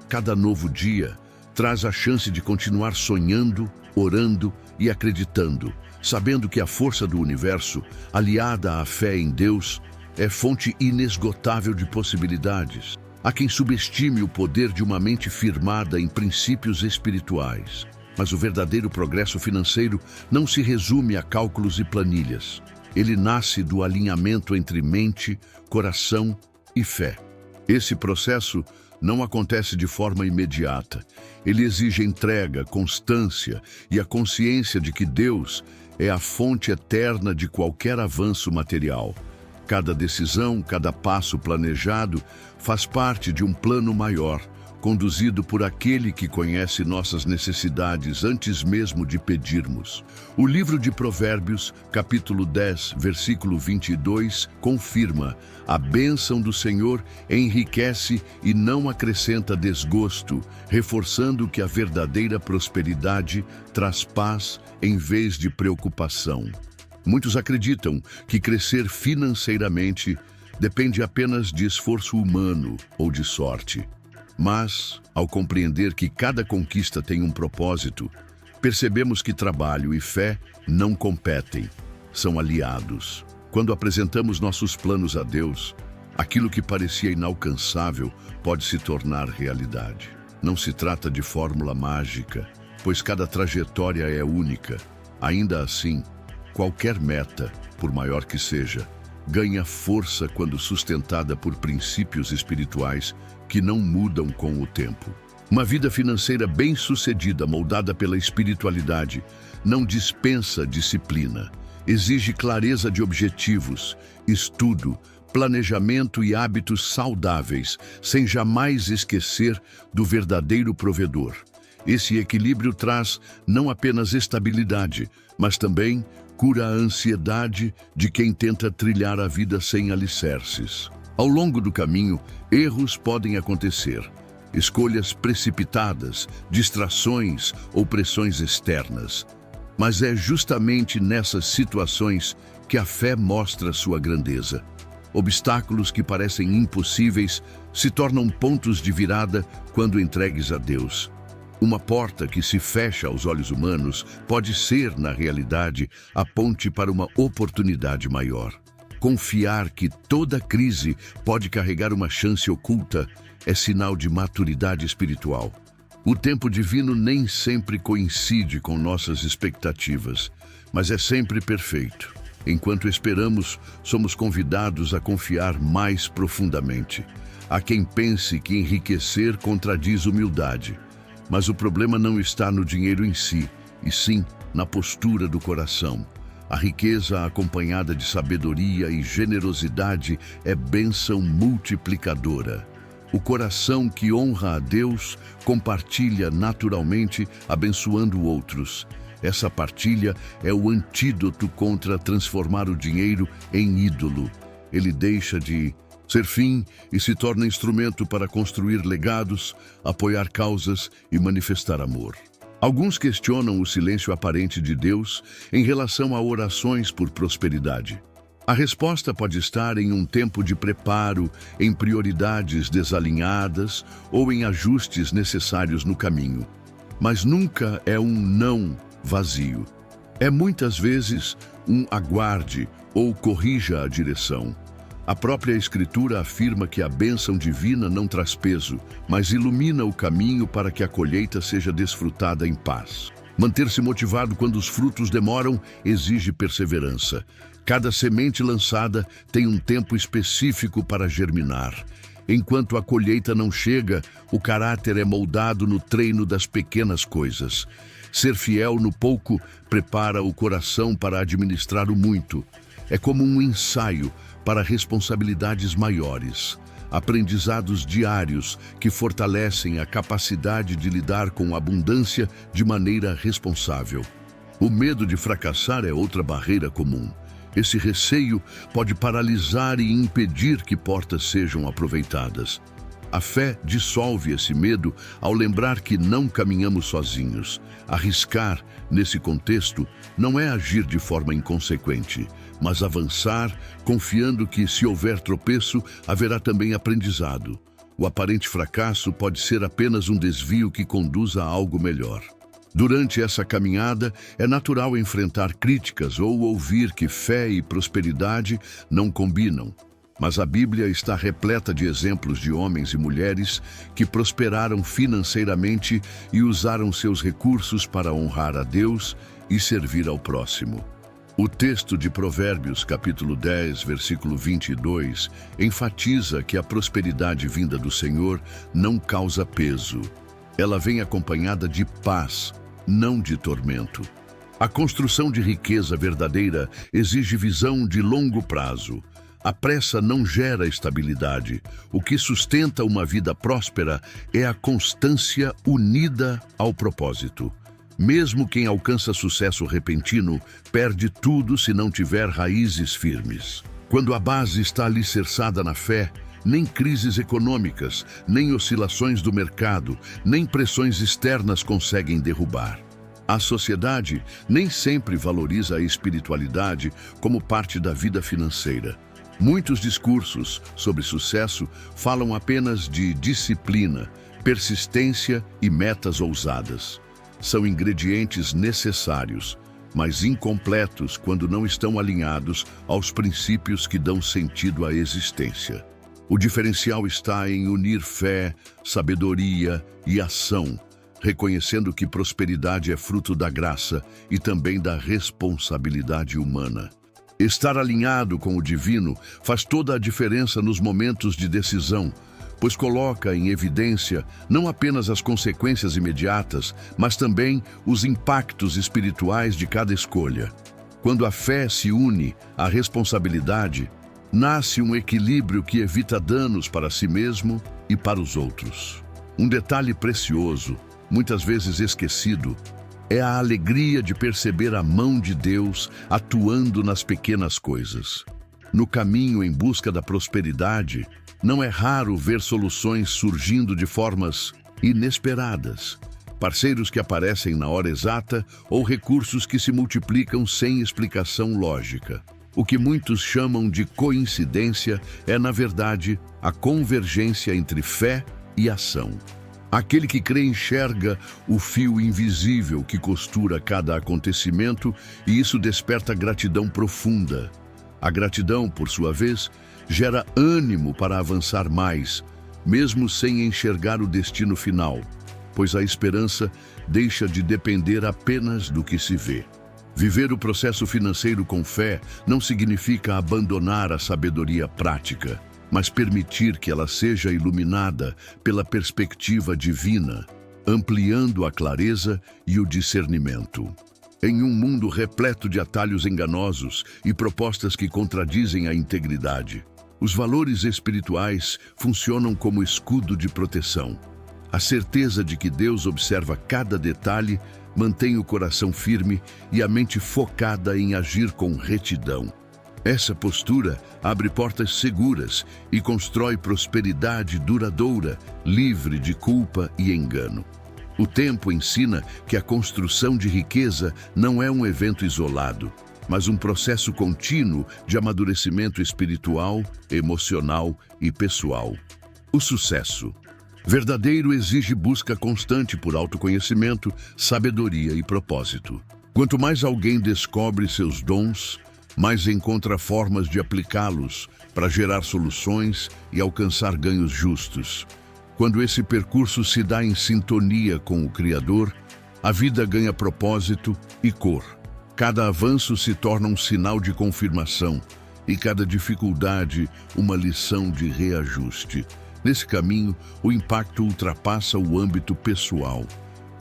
Cada novo dia traz a chance de continuar sonhando, orando e acreditando, sabendo que a força do universo, aliada à fé em Deus, é fonte inesgotável de possibilidades. Há quem subestime o poder de uma mente firmada em princípios espirituais. Mas o verdadeiro progresso financeiro não se resume a cálculos e planilhas. Ele nasce do alinhamento entre mente, coração e fé. Esse processo não acontece de forma imediata. Ele exige entrega, constância e a consciência de que Deus é a fonte eterna de qualquer avanço material. Cada decisão, cada passo planejado faz parte de um plano maior, conduzido por aquele que conhece nossas necessidades antes mesmo de pedirmos. O livro de Provérbios, capítulo 10, versículo 22, confirma: a bênção do Senhor enriquece e não acrescenta desgosto, reforçando que a verdadeira prosperidade traz paz em vez de preocupação. Muitos acreditam que crescer financeiramente depende apenas de esforço humano ou de sorte. Mas, ao compreender que cada conquista tem um propósito, percebemos que trabalho e fé não competem, são aliados. Quando apresentamos nossos planos a Deus, aquilo que parecia inalcançável pode se tornar realidade. Não se trata de fórmula mágica, pois cada trajetória é única. Ainda assim, qualquer meta, por maior que seja, ganha força quando sustentada por princípios espirituais que não mudam com o tempo. Uma vida financeira bem-sucedida, moldada pela espiritualidade, não dispensa disciplina. Exige clareza de objetivos, estudo, planejamento e hábitos saudáveis, sem jamais esquecer do verdadeiro provedor. Esse equilíbrio traz não apenas estabilidade, mas também cura a ansiedade de quem tenta trilhar a vida sem alicerces. Ao longo do caminho, erros podem acontecer. Escolhas precipitadas, distrações ou pressões externas. Mas é justamente nessas situações que a fé mostra sua grandeza. Obstáculos que parecem impossíveis se tornam pontos de virada quando entregues a Deus. Uma porta que se fecha aos olhos humanos pode ser, na realidade, a ponte para uma oportunidade maior. Confiar que toda crise pode carregar uma chance oculta é sinal de maturidade espiritual. O tempo divino nem sempre coincide com nossas expectativas, mas é sempre perfeito. Enquanto esperamos, somos convidados a confiar mais profundamente. Há quem pense que enriquecer contradiz humildade. Mas o problema não está no dinheiro em si, e sim na postura do coração. A riqueza acompanhada de sabedoria e generosidade é bênção multiplicadora. O coração que honra a Deus compartilha naturalmente, abençoando outros. Essa partilha é o antídoto contra transformar o dinheiro em ídolo. Ele deixa de ser fim e se torna instrumento para construir legados, apoiar causas e manifestar amor. Alguns questionam o silêncio aparente de Deus em relação a orações por prosperidade. A resposta pode estar em um tempo de preparo, em prioridades desalinhadas ou em ajustes necessários no caminho. Mas nunca é um não vazio. É muitas vezes um aguarde ou corrija a direção. A própria Escritura afirma que a bênção divina não traz peso, mas ilumina o caminho para que a colheita seja desfrutada em paz. Manter-se motivado quando os frutos demoram exige perseverança. Cada semente lançada tem um tempo específico para germinar. Enquanto a colheita não chega, o caráter é moldado no treino das pequenas coisas. Ser fiel no pouco prepara o coração para administrar o muito. É como um ensaio para responsabilidades maiores. Aprendizados diários que fortalecem a capacidade de lidar com a abundância de maneira responsável. O medo de fracassar é outra barreira comum. Esse receio pode paralisar e impedir que portas sejam aproveitadas. A fé dissolve esse medo ao lembrar que não caminhamos sozinhos. Arriscar, nesse contexto, não é agir de forma inconsequente, mas avançar, confiando que, se houver tropeço, haverá também aprendizado. O aparente fracasso pode ser apenas um desvio que conduz a algo melhor. Durante essa caminhada, é natural enfrentar críticas ou ouvir que fé e prosperidade não combinam. Mas a Bíblia está repleta de exemplos de homens e mulheres que prosperaram financeiramente e usaram seus recursos para honrar a Deus e servir ao próximo. O texto de Provérbios, capítulo 10, versículo 22, enfatiza que a prosperidade vinda do Senhor não causa peso. Ela vem acompanhada de paz, não de tormento. A construção de riqueza verdadeira exige visão de longo prazo. A pressa não gera estabilidade. O que sustenta uma vida próspera é a constância unida ao propósito. Mesmo quem alcança sucesso repentino perde tudo se não tiver raízes firmes. Quando a base está alicerçada na fé, nem crises econômicas, nem oscilações do mercado, nem pressões externas conseguem derrubar. A sociedade nem sempre valoriza a espiritualidade como parte da vida financeira. Muitos discursos sobre sucesso falam apenas de disciplina, persistência e metas ousadas. São ingredientes necessários, mas incompletos quando não estão alinhados aos princípios que dão sentido à existência. O diferencial está em unir fé, sabedoria e ação, reconhecendo que prosperidade é fruto da graça e também da responsabilidade humana. Estar alinhado com o divino faz toda a diferença nos momentos de decisão, pois coloca em evidência não apenas as consequências imediatas, mas também os impactos espirituais de cada escolha. Quando a fé se une à responsabilidade, nasce um equilíbrio que evita danos para si mesmo e para os outros. Um detalhe precioso, muitas vezes esquecido, é a alegria de perceber a mão de Deus atuando nas pequenas coisas. No caminho em busca da prosperidade, não é raro ver soluções surgindo de formas inesperadas, parceiros que aparecem na hora exata ou recursos que se multiplicam sem explicação lógica. O que muitos chamam de coincidência é, na verdade, a convergência entre fé e ação. Aquele que crê enxerga o fio invisível que costura cada acontecimento e isso desperta gratidão profunda. A gratidão, por sua vez, gera ânimo para avançar mais, mesmo sem enxergar o destino final, pois a esperança deixa de depender apenas do que se vê. Viver o processo financeiro com fé não significa abandonar a sabedoria prática, mas permitir que ela seja iluminada pela perspectiva divina, ampliando a clareza e o discernimento. Em um mundo repleto de atalhos enganosos e propostas que contradizem a integridade, os valores espirituais funcionam como escudo de proteção. A certeza de que Deus observa cada detalhe mantém o coração firme e a mente focada em agir com retidão. Essa postura abre portas seguras e constrói prosperidade duradoura, livre de culpa e engano. O tempo ensina que a construção de riqueza não é um evento isolado, mas um processo contínuo de amadurecimento espiritual, emocional e pessoal. O sucesso verdadeiro exige busca constante por autoconhecimento, sabedoria e propósito. Quanto mais alguém descobre seus dons, mais encontra formas de aplicá-los para gerar soluções e alcançar ganhos justos. Quando esse percurso se dá em sintonia com o Criador, a vida ganha propósito e cor. Cada avanço se torna um sinal de confirmação e cada dificuldade uma lição de reajuste. Nesse caminho, o impacto ultrapassa o âmbito pessoal.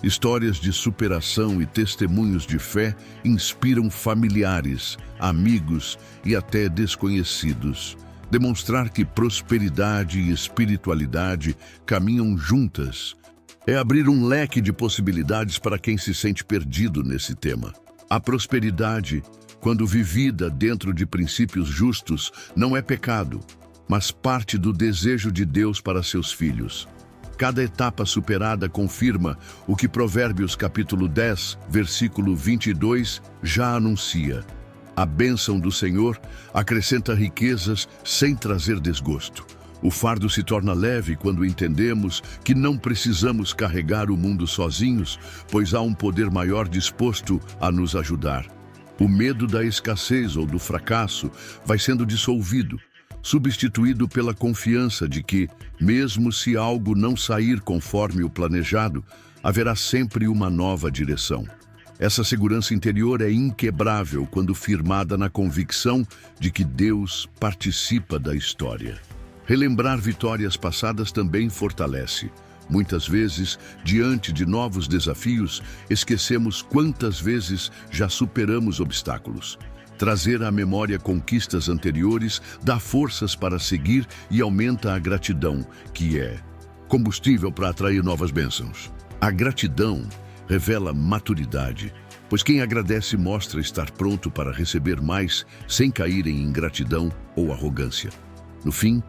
Histórias de superação e testemunhos de fé inspiram familiares, amigos e até desconhecidos. Demonstrar que prosperidade e espiritualidade caminham juntas é abrir um leque de possibilidades para quem se sente perdido nesse tema. A prosperidade, quando vivida dentro de princípios justos, não é pecado, mas parte do desejo de Deus para seus filhos. Cada etapa superada confirma o que Provérbios capítulo 10, versículo 22 já anuncia. A bênção do Senhor acrescenta riquezas sem trazer desgosto. O fardo se torna leve quando entendemos que não precisamos carregar o mundo sozinhos, pois há um poder maior disposto a nos ajudar. O medo da escassez ou do fracasso vai sendo dissolvido, substituído pela confiança de que, mesmo se algo não sair conforme o planejado, haverá sempre uma nova direção. Essa segurança interior é inquebrável quando firmada na convicção de que Deus participa da história. Relembrar vitórias passadas também fortalece. Muitas vezes, diante de novos desafios, esquecemos quantas vezes já superamos obstáculos. Trazer à memória conquistas anteriores dá forças para seguir e aumenta a gratidão, que é combustível para atrair novas bênçãos. A gratidão revela maturidade, pois quem agradece mostra estar pronto para receber mais sem cair em ingratidão ou arrogância. No fim,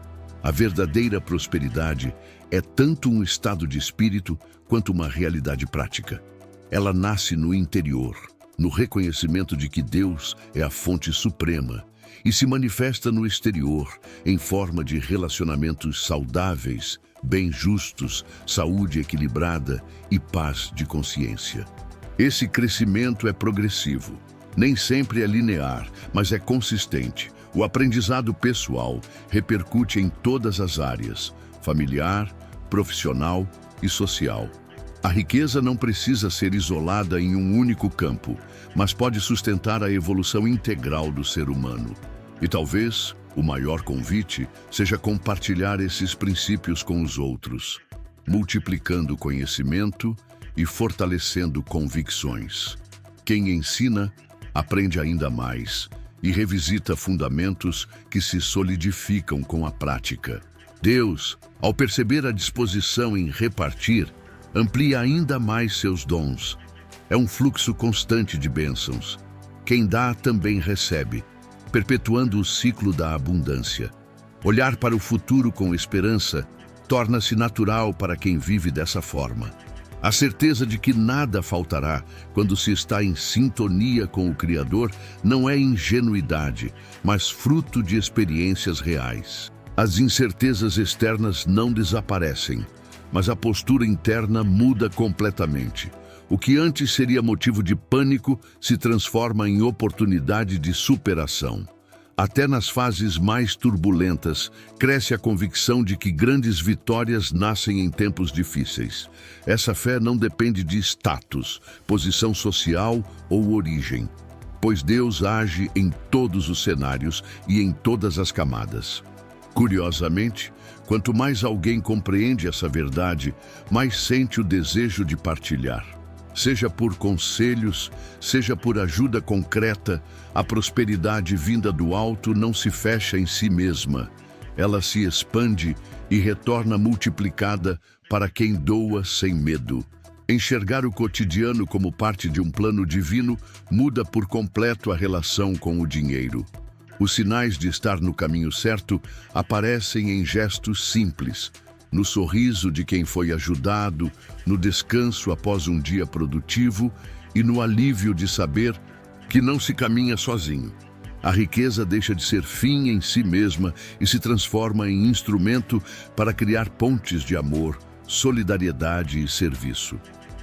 a verdadeira prosperidade é tanto um estado de espírito quanto uma realidade prática. Ela nasce no interior, no reconhecimento de que Deus é a fonte suprema e se manifesta no exterior em forma de relacionamentos saudáveis, bem justos, saúde equilibrada e paz de consciência. Esse crescimento é progressivo, nem sempre é linear, mas é consistente. O aprendizado pessoal repercute em todas as áreas, familiar, profissional e social. A riqueza não precisa ser isolada em um único campo, mas pode sustentar a evolução integral do ser humano. E talvez o maior convite seja compartilhar esses princípios com os outros, multiplicando conhecimento e fortalecendo convicções. Quem ensina, aprende ainda mais e revisita fundamentos que se solidificam com a prática. Deus, ao perceber a disposição em repartir, amplia ainda mais seus dons. É um fluxo constante de bênçãos. Quem dá também recebe, perpetuando o ciclo da abundância. Olhar para o futuro com esperança torna-se natural para quem vive dessa forma. A certeza de que nada faltará quando se está em sintonia com o Criador não é ingenuidade, mas fruto de experiências reais. As incertezas externas não desaparecem, mas a postura interna muda completamente. O que antes seria motivo de pânico se transforma em oportunidade de superação. Até nas fases mais turbulentas, cresce a convicção de que grandes vitórias nascem em tempos difíceis. Essa fé não depende de status, posição social ou origem, pois Deus age em todos os cenários e em todas as camadas. Curiosamente, quanto mais alguém compreende essa verdade, mais sente o desejo de partilhar. Seja por conselhos, seja por ajuda concreta, a prosperidade vinda do alto não se fecha em si mesma. Ela se expande e retorna multiplicada para quem doa sem medo. Enxergar o cotidiano como parte de um plano divino muda por completo a relação com o dinheiro. Os sinais de estar no caminho certo aparecem em gestos simples, no sorriso de quem foi ajudado, no descanso após um dia produtivo e no alívio de saber que não se caminha sozinho. A riqueza deixa de ser fim em si mesma e se transforma em instrumento para criar pontes de amor, solidariedade e serviço.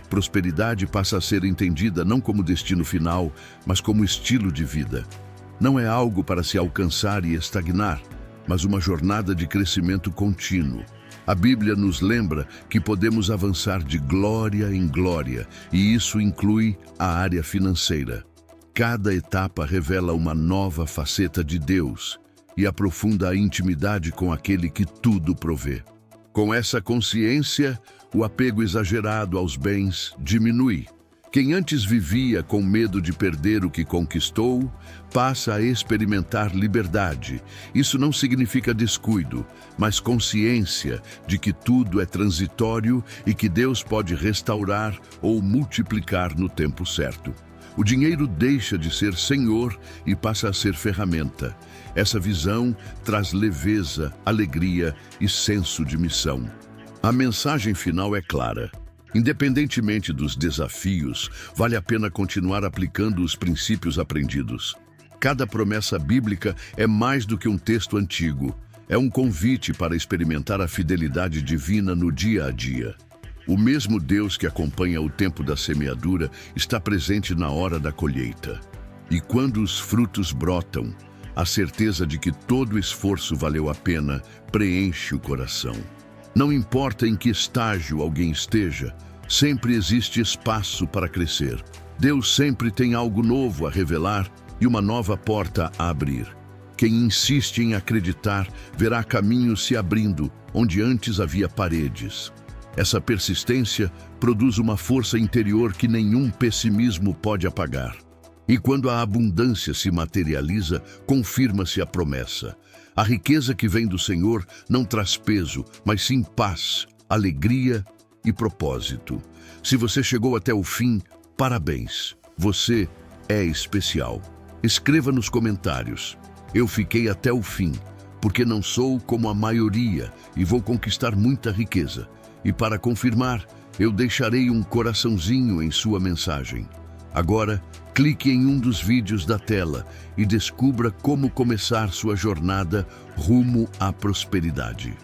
Prosperidade passa a ser entendida não como destino final, mas como estilo de vida. Não é algo para se alcançar e estagnar, mas uma jornada de crescimento contínuo. A Bíblia nos lembra que podemos avançar de glória em glória, e isso inclui a área financeira. Cada etapa revela uma nova faceta de Deus e aprofunda a intimidade com aquele que tudo provê. Com essa consciência, o apego exagerado aos bens diminui. Quem antes vivia com medo de perder o que conquistou, passa a experimentar liberdade. Isso não significa descuido, mas consciência de que tudo é transitório e que Deus pode restaurar ou multiplicar no tempo certo. O dinheiro deixa de ser senhor e passa a ser ferramenta. Essa visão traz leveza, alegria e senso de missão. A mensagem final é clara. Independentemente dos desafios, vale a pena continuar aplicando os princípios aprendidos. Cada promessa bíblica é mais do que um texto antigo. É um convite para experimentar a fidelidade divina no dia a dia. O mesmo Deus que acompanha o tempo da semeadura está presente na hora da colheita. E quando os frutos brotam, a certeza de que todo esforço valeu a pena preenche o coração. Não importa em que estágio alguém esteja, sempre existe espaço para crescer. Deus sempre tem algo novo a revelar e uma nova porta a abrir. Quem insiste em acreditar verá caminhos se abrindo onde antes havia paredes. Essa persistência produz uma força interior que nenhum pessimismo pode apagar. E quando a abundância se materializa, confirma-se a promessa. A riqueza que vem do Senhor não traz peso, mas sim paz, alegria e propósito. Se você chegou até o fim, parabéns. Você é especial. Escreva nos comentários: eu fiquei até o fim, porque não sou como a maioria e vou conquistar muita riqueza. E para confirmar, eu deixarei um coraçãozinho em sua mensagem. Agora, clique em um dos vídeos da tela e descubra como começar sua jornada rumo à prosperidade.